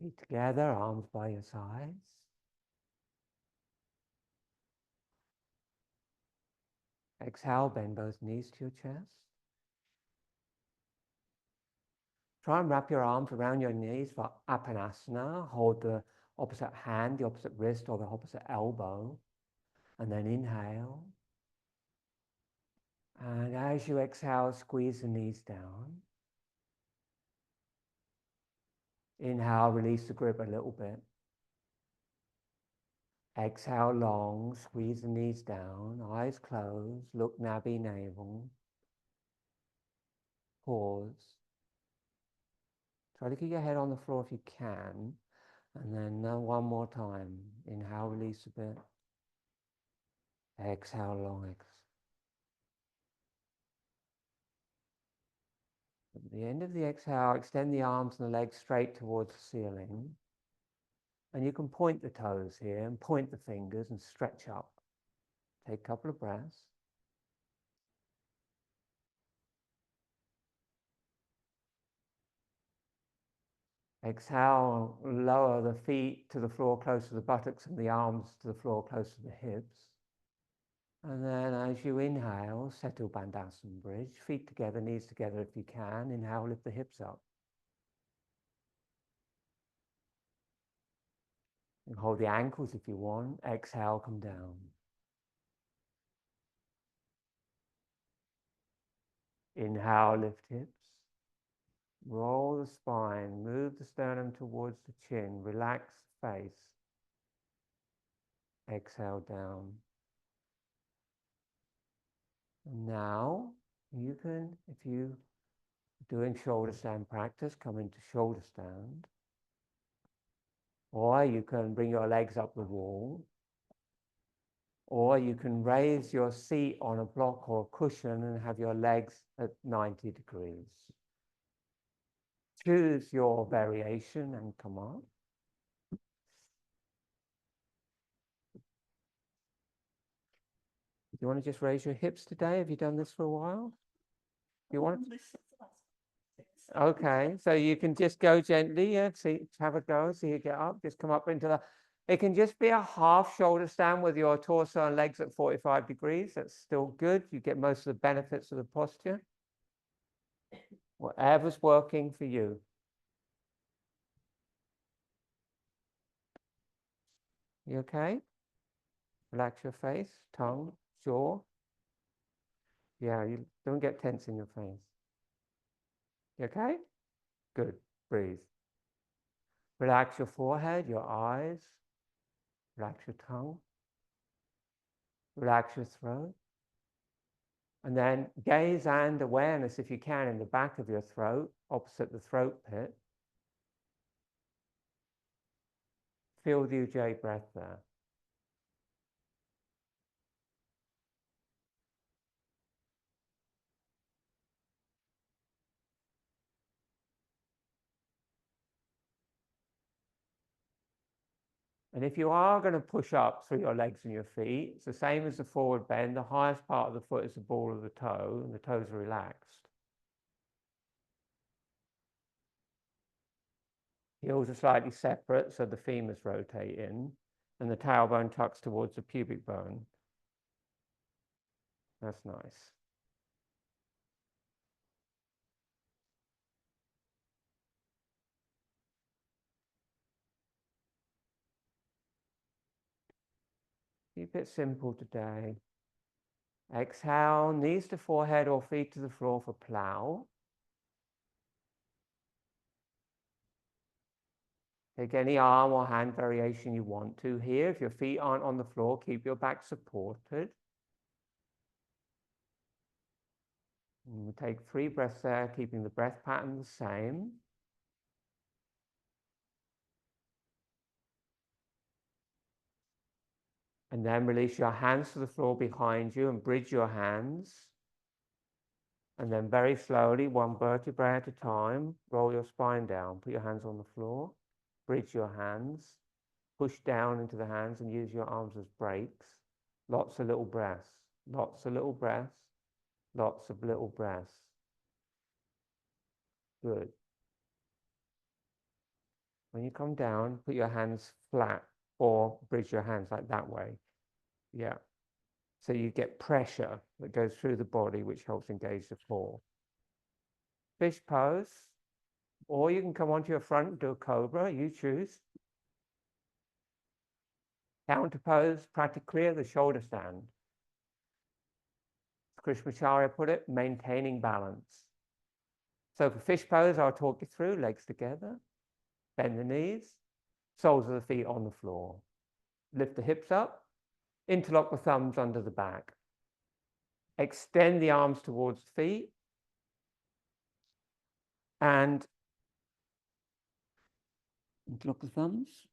Feet together, arms by your sides. Exhale, bend both knees to your chest. Try and wrap your arms around your knees for Apanasana. Hold the opposite hand, the opposite wrist, or the opposite elbow. And then inhale. And as you exhale, squeeze the knees down. Inhale, release the grip a little bit. Exhale long, squeeze the knees down, eyes closed, look nabi navel. Pause. Try to keep your head on the floor if you can. And then one more time. Inhale, release a bit. Exhale, long exhale. At the end of the exhale, extend the arms and the legs straight towards the ceiling. And you can point the toes here and point the fingers and stretch up. Take a couple of breaths. Exhale, lower the feet to the floor close to the buttocks and the arms to the floor close to the hips. And then as you inhale, settle Bandhasana Bridge. Feet together, knees together if you can. Inhale, lift the hips up. And hold the ankles if you want. Exhale, come down. Inhale, lift hips. Roll the spine. Move the sternum towards the chin. Relax the face. Exhale, down. And now, you can, if you're doing shoulder stand practice, come into shoulder stand. Or you can bring your legs up the wall. Or you can raise your seat on a block or a cushion and have your legs at 90 degrees. Choose your variation and come up. Do you want to just raise your hips today? Have you done this for a while? You want to? Okay, so you can just go gently, yeah, see, have a go, see you get up, just come up into the, it can just be a half shoulder stand with your torso and legs at 45 degrees. That's still good. You get most of the benefits of the posture. Whatever's working for you. You okay? Relax your face, tongue, jaw. Yeah, you don't get tense in your face. You okay? Good. Breathe. Relax your forehead, your eyes. Relax your tongue. Relax your throat. And then gaze and awareness, if you can, in the back of your throat, opposite the throat pit. Feel the Ujjayi breath there. And if you are going to push up through your legs and your feet, it's the same as the forward bend. The highest part of the foot is the ball of the toe, and the toes are relaxed. Heels are slightly separate, so the femurs rotate in, and the tailbone tucks towards the pubic bone. That's nice. Keep it simple today. Exhale, knees to forehead or feet to the floor for plow. Take any arm or hand variation you want to here. If your feet aren't on the floor, keep your back supported. And we'll take 3 breaths there, keeping the breath pattern the same. And then release your hands to the floor behind you and bridge your hands. And then very slowly, 1 vertebrae at a time, roll your spine down. Put your hands on the floor, bridge your hands, push down into the hands and use your arms as brakes. Lots of little breaths, lots of little breaths, lots of little breaths. Good. When you come down, put your hands flat or bridge your hands like that way. Yeah. So you get pressure that goes through the body, which helps engage the core. Fish pose, or you can come onto your front and do a cobra, you choose. Counter pose, practically the shoulder stand. Krishnamacharya put it, maintaining balance. So for fish pose, I'll talk you through, legs together, bend the knees, soles of the feet on the floor. Lift the hips up, interlock the thumbs under the back. Extend the arms towards the feet, and interlock the thumbs.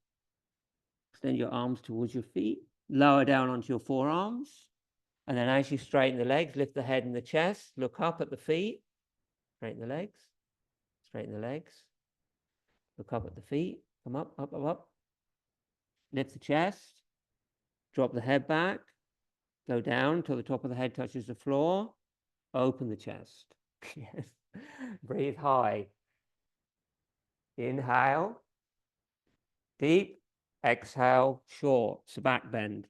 Extend your arms towards your feet, lower down onto your forearms, and then as you straighten the legs, lift the head and the chest, look up at the feet, straighten the legs, straighten the legs, look up at the feet, come up, up, up, up, lift the chest, drop the head back, go down till the top of the head touches the floor, open the chest. Yes. Breathe high. Inhale, deep, exhale, short. It's a back bend.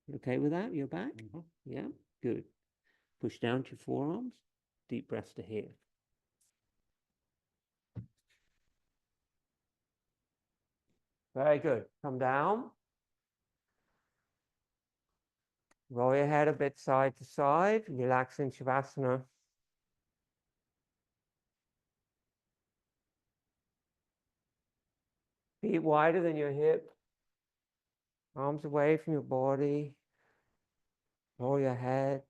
You okay with that? Your back? Mm-hmm. Yeah, good. Push down to your forearms, deep breaths to here. Very good. Come down. Roll your head a bit side to side, relax in Shavasana. Feet wider than your hip. Arms away from your body. Roll your head.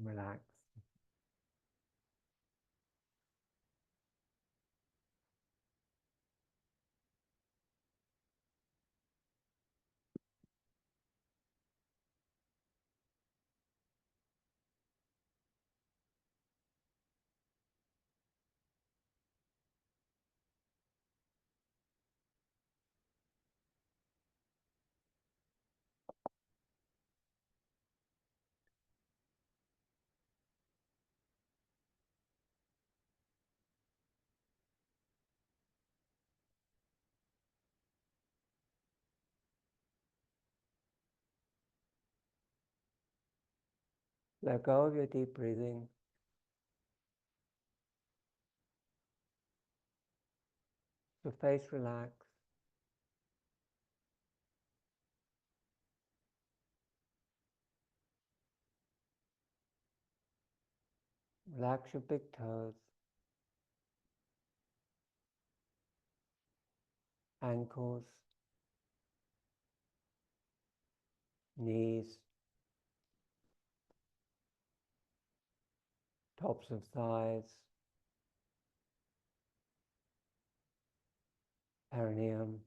Relax. Let go of your deep breathing. Your face relax. Relax your big toes, ankles, knees, tops of thighs, perineum,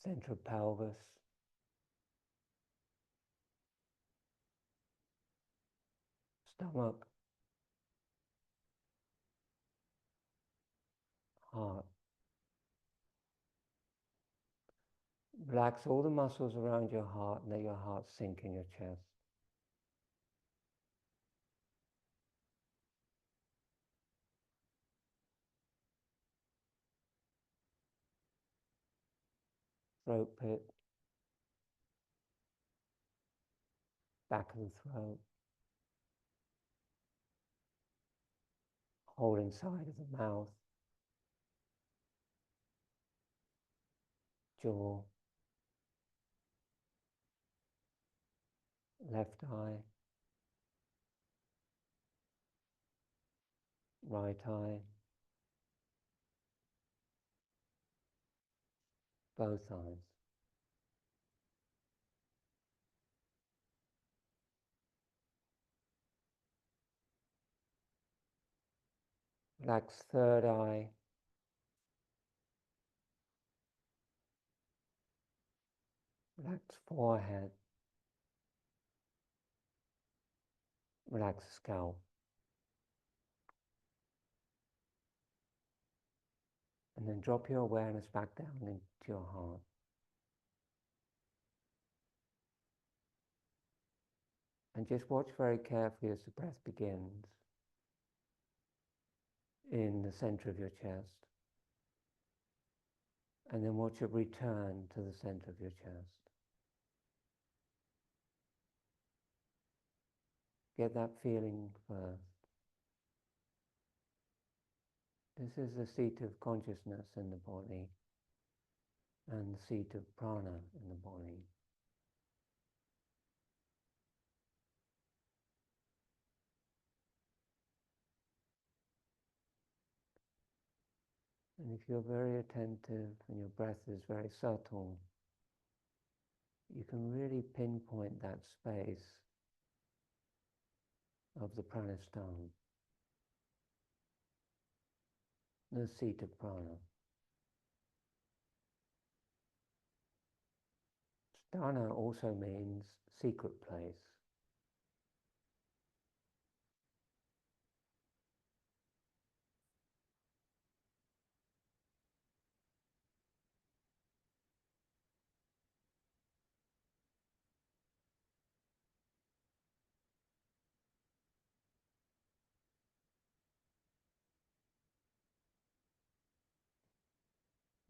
center of pelvis, stomach, heart. Relax all the muscles around your heart and let your heart sink in your chest. Throat pit, back of the throat, whole inside of the mouth, jaw, left eye, right eye, both eyes. Relax third eye, relax forehead, relax scalp. And then drop your awareness back down into your heart. And just watch very carefully as the breath begins in the center of your chest. And then watch it return to the center of your chest. Get that feeling first. This is the seat of consciousness in the body and the seat of prana in the body. And if you're very attentive and your breath is very subtle, you can really pinpoint that space of the pranasthana, the seat of prana. Sthana also means secret place.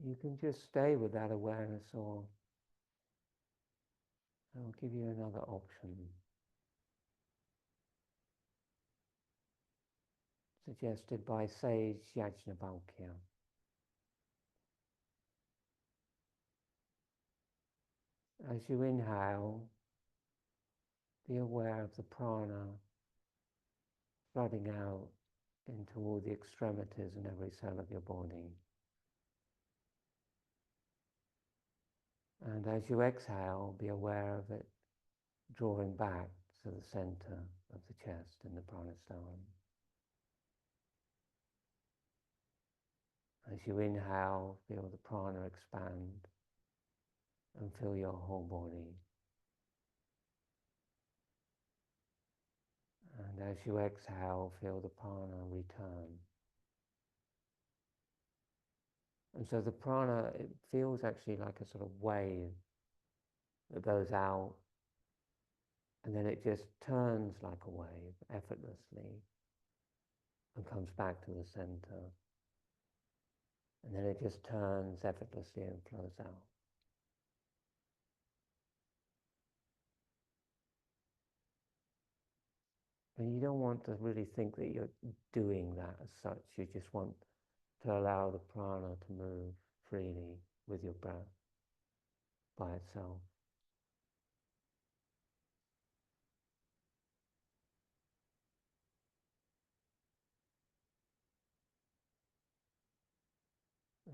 You can just stay with that awareness, or I'll give you another option suggested by sage Yajnavalkya. As you inhale, be aware of the prana flooding out into all the extremities and every cell of your body. And as you exhale, be aware of it drawing back to the center of the chest in the pranasthana. As you inhale, feel the prana expand and fill your whole body. And as you exhale, feel the prana return. And so the prana, it feels actually like a sort of wave that goes out, and then it just turns like a wave effortlessly and comes back to the center. And then it just turns effortlessly and flows out. And you don't want to really think that you're doing that as such. You just want to allow the prana to move freely with your breath by itself.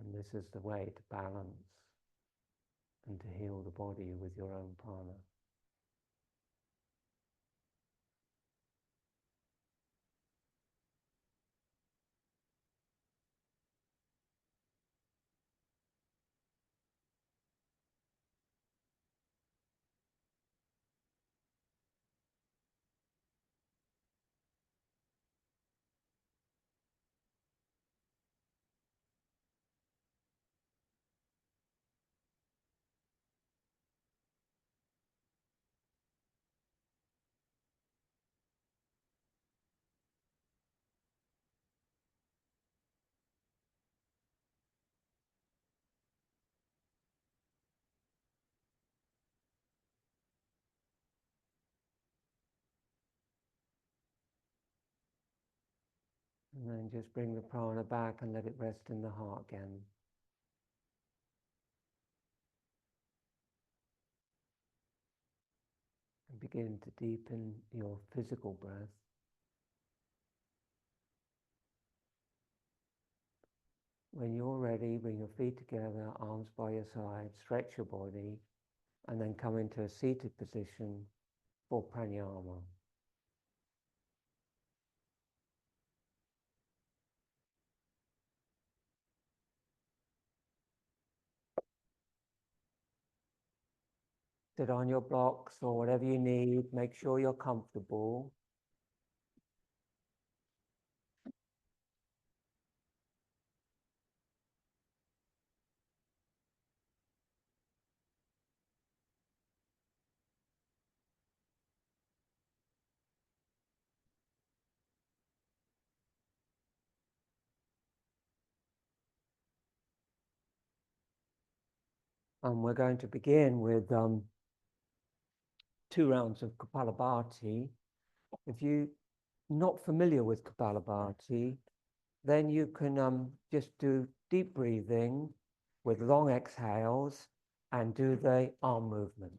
And this is the way to balance and to heal the body with your own prana. And then just bring the prana back and let it rest in the heart again. And begin to deepen your physical breath. When you're ready, bring your feet together, arms by your side, stretch your body, and then come into a seated position for pranayama. Sit on your blocks or whatever you need. Make sure you're comfortable. And we're going to begin with 2 rounds of Kapalabhati. If you're not familiar with Kapalabhati, then you can just do deep breathing with long exhales and do the arm movement.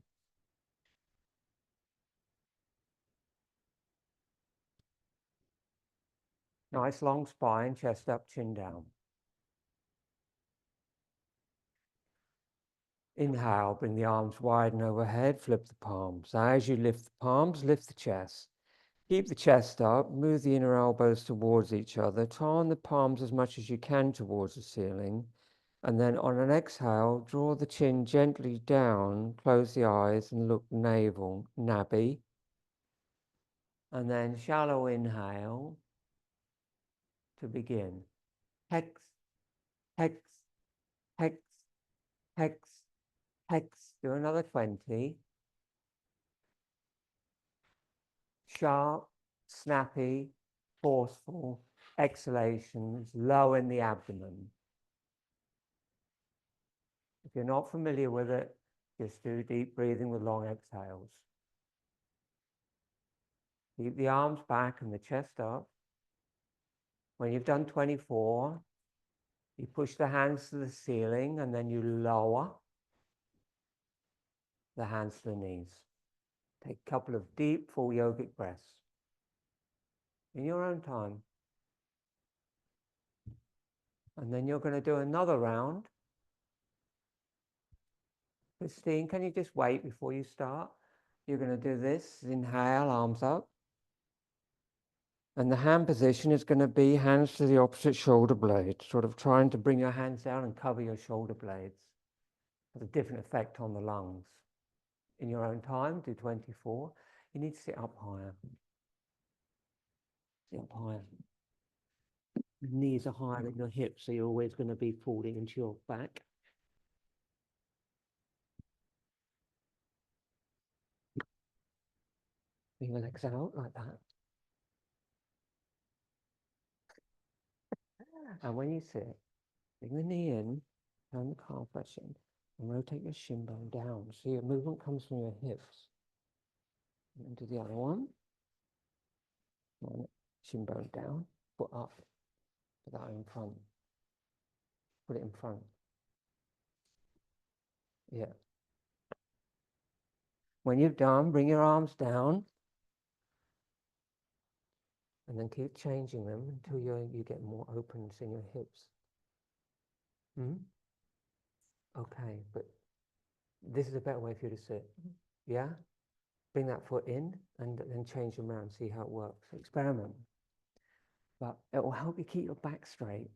Nice long spine, chest up, chin down. Inhale, bring the arms wide and overhead, flip the palms. As you lift the palms, lift the chest. Keep the chest up, move the inner elbows towards each other, turn the palms as much as you can towards the ceiling, and then on an exhale, draw the chin gently down, close the eyes and look navel, nabby. And then shallow inhale to begin. Hex, hex, hex, hex, hex. Do another 20. Sharp, snappy, forceful exhalations, low in the abdomen. If you're not familiar with it, just do deep breathing with long exhales. Keep the arms back and the chest up. When you've done 24, you push the hands to the ceiling and then you lower the hands to the knees. Take a couple of deep, full yogic breaths in your own time. And then you're going to do another round. Christine, can you just wait before you start? You're going to do this. Inhale, arms up. And the hand position is going to be hands to the opposite shoulder blade, sort of trying to bring your hands down and cover your shoulder blades. Has a different effect on the lungs. In your own time, do 24. You need to sit up higher. Sit up higher. Your knees are higher than your hips, so you're always going to be falling into your back. Bring your legs out like that. And when you sit, bring the knee in, turn the calf in, and rotate your shin bone down. So your movement comes from your hips. And do the other one. Shin bone down, foot up, put that in front. Put it in front. Yeah. When you've done, bring your arms down. And then keep changing them until you get more openness in your hips. Okay, but this is a better way for you to sit. Yeah? Bring that foot in and then change them around, see how it works. Experiment. But it will help you keep your back straight.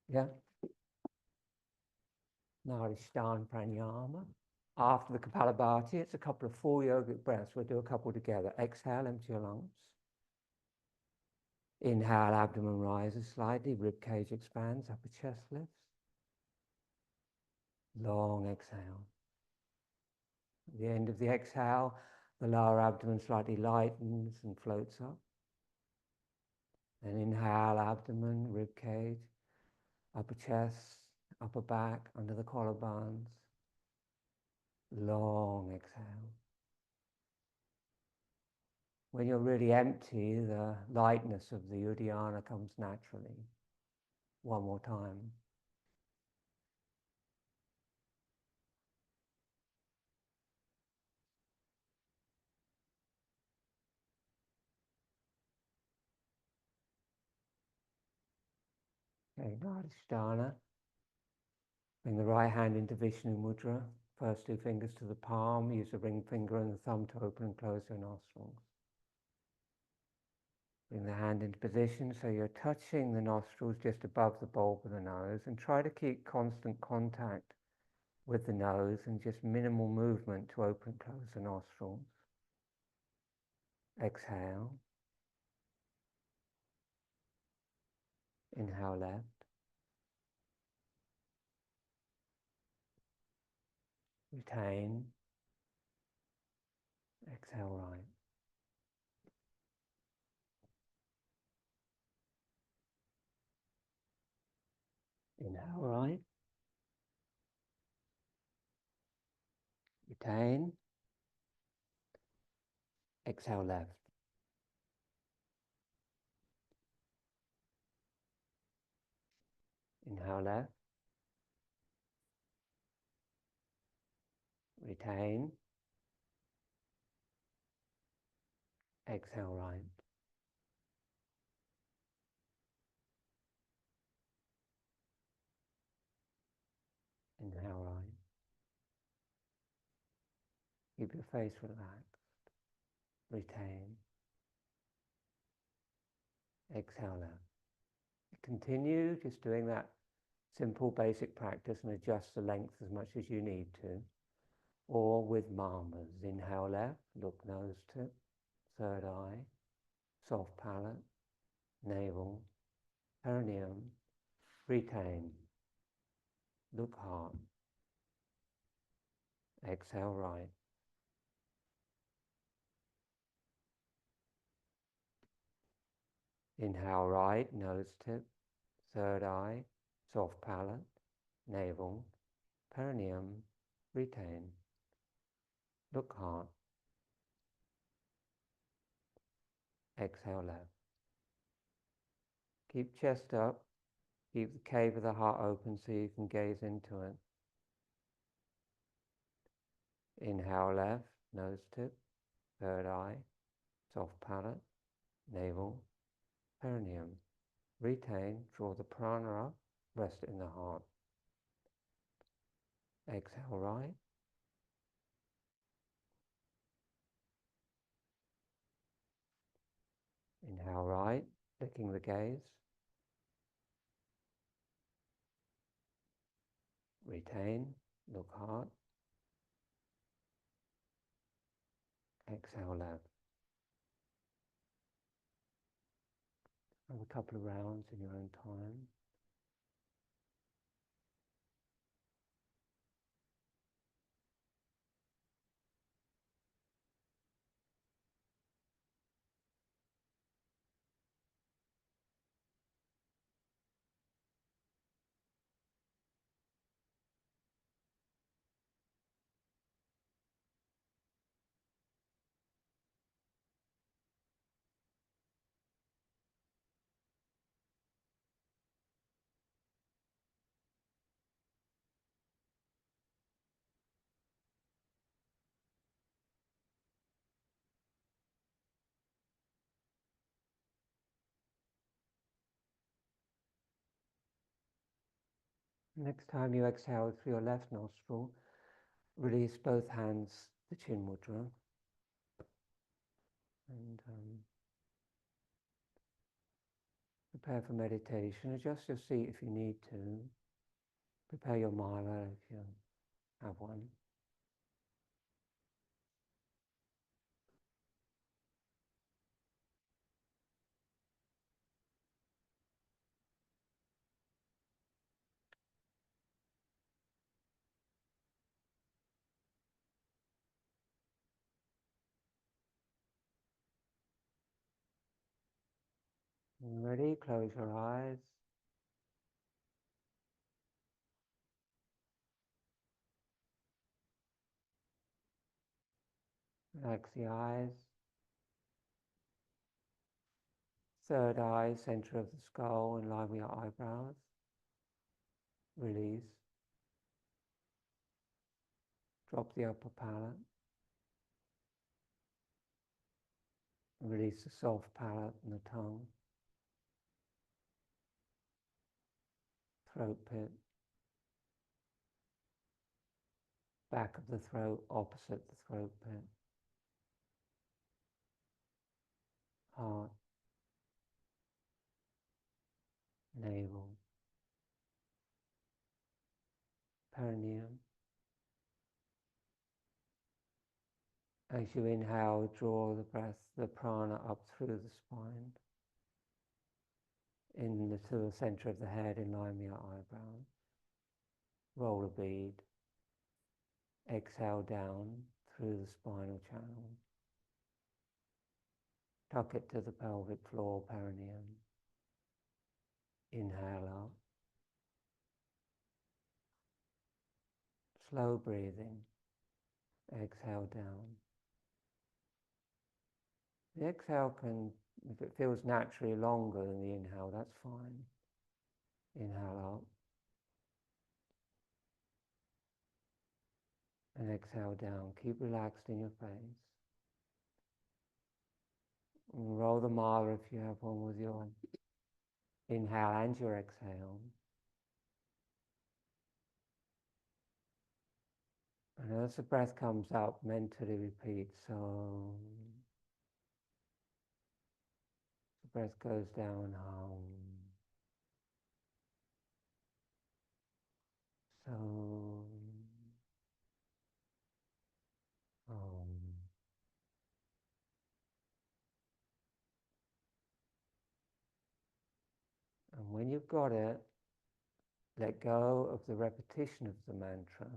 Yeah? Narishtan Pranayama. After the Kapalabhati, it's a couple of full yogic breaths. We'll do a couple together. Exhale, empty your lungs. Inhale, abdomen rises slightly, rib cage expands, upper chest lifts. Long exhale. At the end of the exhale, the lower abdomen slightly lightens and floats up. Then inhale, abdomen, rib cage, upper chest, upper back, under the collarbones. Long exhale. When you're really empty, the lightness of the Uddiyana comes naturally. One more time. Okay, Nadhisthana. Bring the right hand into Vishnu Mudra. First two fingers to the palm. Use the ring finger and the thumb to open and close your nostrils. Bring the hand into position so you're touching the nostrils just above the bulb of the nose, and try to keep constant contact with the nose and just minimal movement to open and close the nostrils. Exhale. Inhale left. Retain. Exhale right. Inhale right. Retain. Exhale left. Inhale left. Retain. Exhale right. Inhale right. Keep your face relaxed. Retain. Exhale left. Continue just doing that simple basic practice and adjust the length as much as you need to. Or with mamas. Inhale left, look nose tip, third eye, soft palate, navel, perineum, retain, look heart. Exhale right. Inhale right, nose tip, third eye, soft palate, navel, perineum, retain, look heart. Exhale left. Keep chest up, keep the cave of the heart open so you can gaze into it. Inhale left, nose tip, third eye, soft palate, navel, perineum. Retain, draw the prana up, rest in the heart. Exhale right. Inhale right, licking the gaze. Retain, look heart. Exhale left. Have a couple of rounds in your own time. Next time you exhale through your left nostril, release both hands, the chin mudra, and prepare for meditation. Adjust your seat if you need to. Prepare your mala if you have one. When you're ready, close your eyes. Relax the eyes. third eye, center of the skull, in line with your eyebrows. Release. Drop the upper palate. Release the soft palate and the tongue. Throat pit. Back of the throat, opposite the throat pit. Heart. Navel. Perineum. As you inhale, draw the breath, the prana up through the spine, to the center of the head, in line with your eyebrows. Roll a bead. Exhale down through the spinal channel. Tuck it to the pelvic floor, perineum. Inhale up. Slow breathing. Exhale down. The exhale can, if it feels naturally longer than the inhale, that's fine. Inhale up. And exhale down. Keep relaxed in your face. And roll the mala if you have one with your inhale and your exhale. And as the breath comes up, mentally repeat, so. The breath goes down, hum. So. And when you've got it, let go of the repetition of the mantra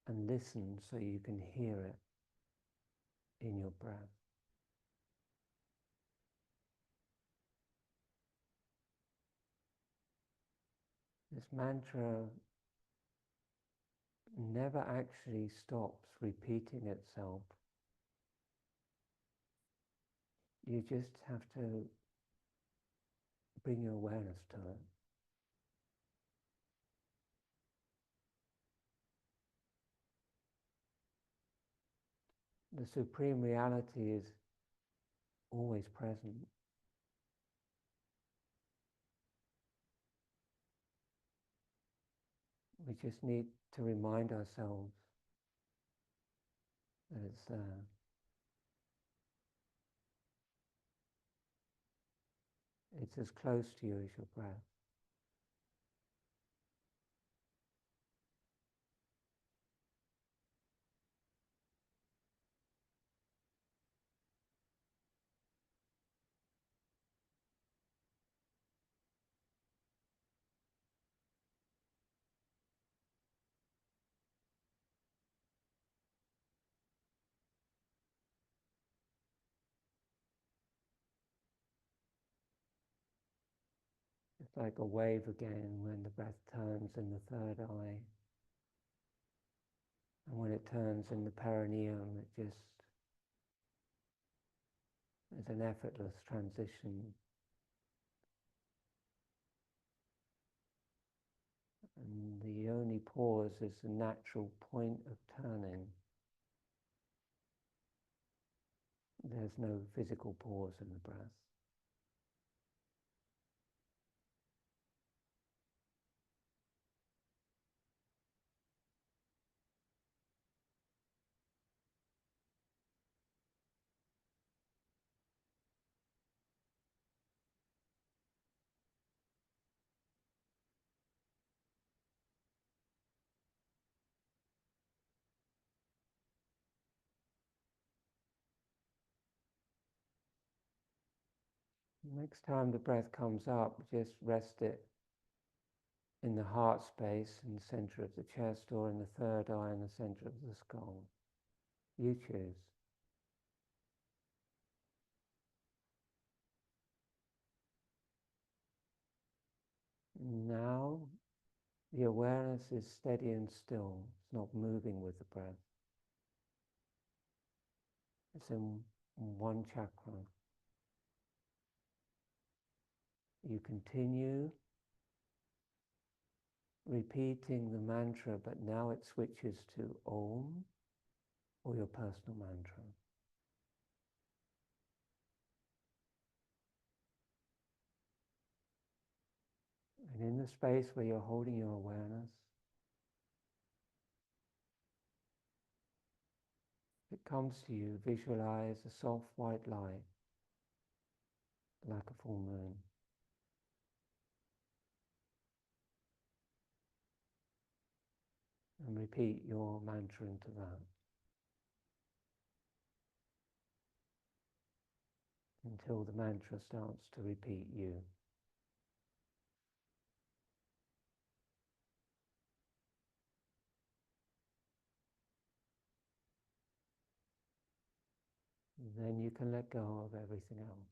and listen so you can hear it in your breath. This mantra never actually stops repeating itself. You just have to bring your awareness to it. The supreme reality is always present. We just need to remind ourselves that it's there. It's as close to you as your breath. It's like a wave again when the breath turns in the third eye. And when it turns in the perineum, it just is an effortless transition. And the only pause is the natural point of turning. There's no physical pause in the breath. Next time the breath comes up, just rest it in the heart space, in the center of the chest, or in the third eye, in the center of the skull. You choose. Now, the awareness is steady and still. It's not moving with the breath. It's in one chakra. You continue repeating the mantra, but now it switches to Om or your personal mantra. And in the space where you're holding your awareness, if it comes to you, visualize a soft white light, like a full moon. And repeat your mantra into that until the mantra starts to repeat you. Then you can let go of everything else.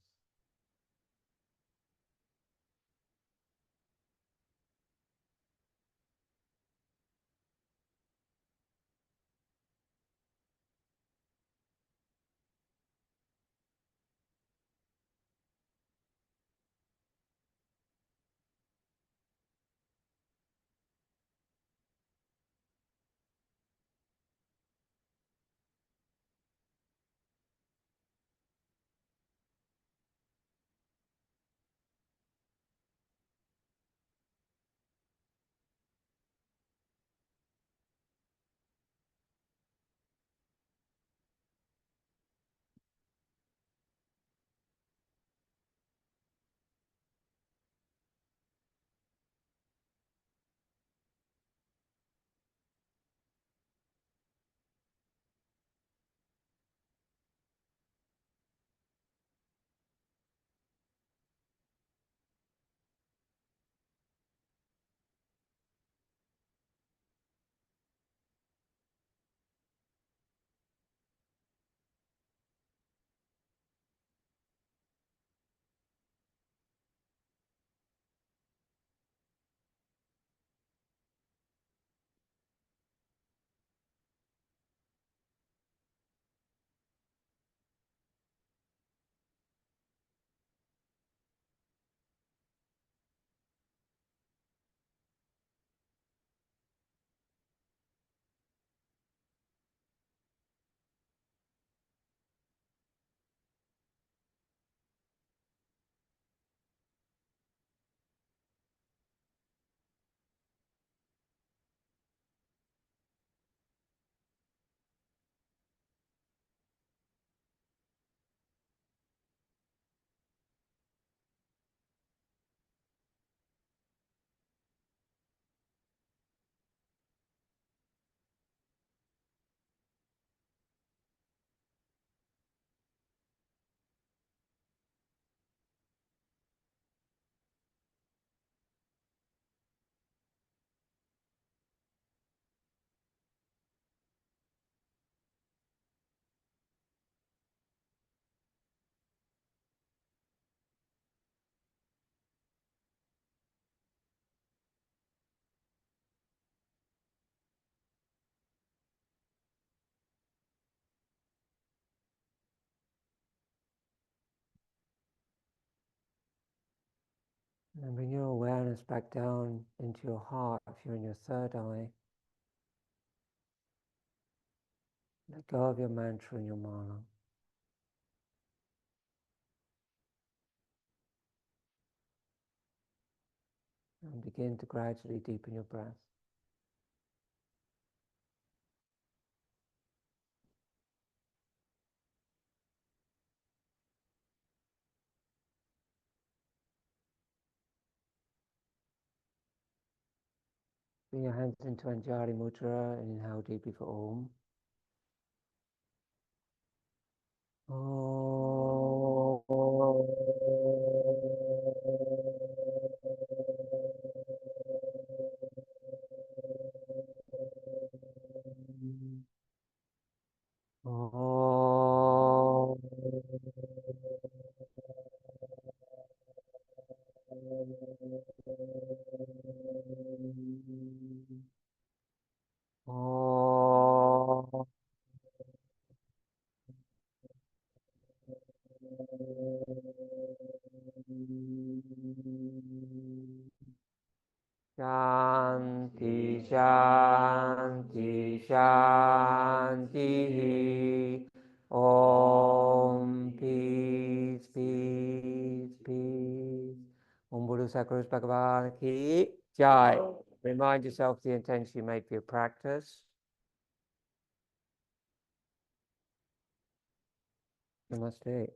And bring your awareness back down into your heart if you're in your third eye. Let go of your mantra and your mala. And begin to gradually deepen your breath. Bring your hands into Anjali Mudra and inhale deeply for Om. Shanti, Shanti, Shanti. Om, peace, peace, peace. Om Guru Sakrus Bhagavan Ki Jai. Remind yourself the intention you make for your practice. Namaste.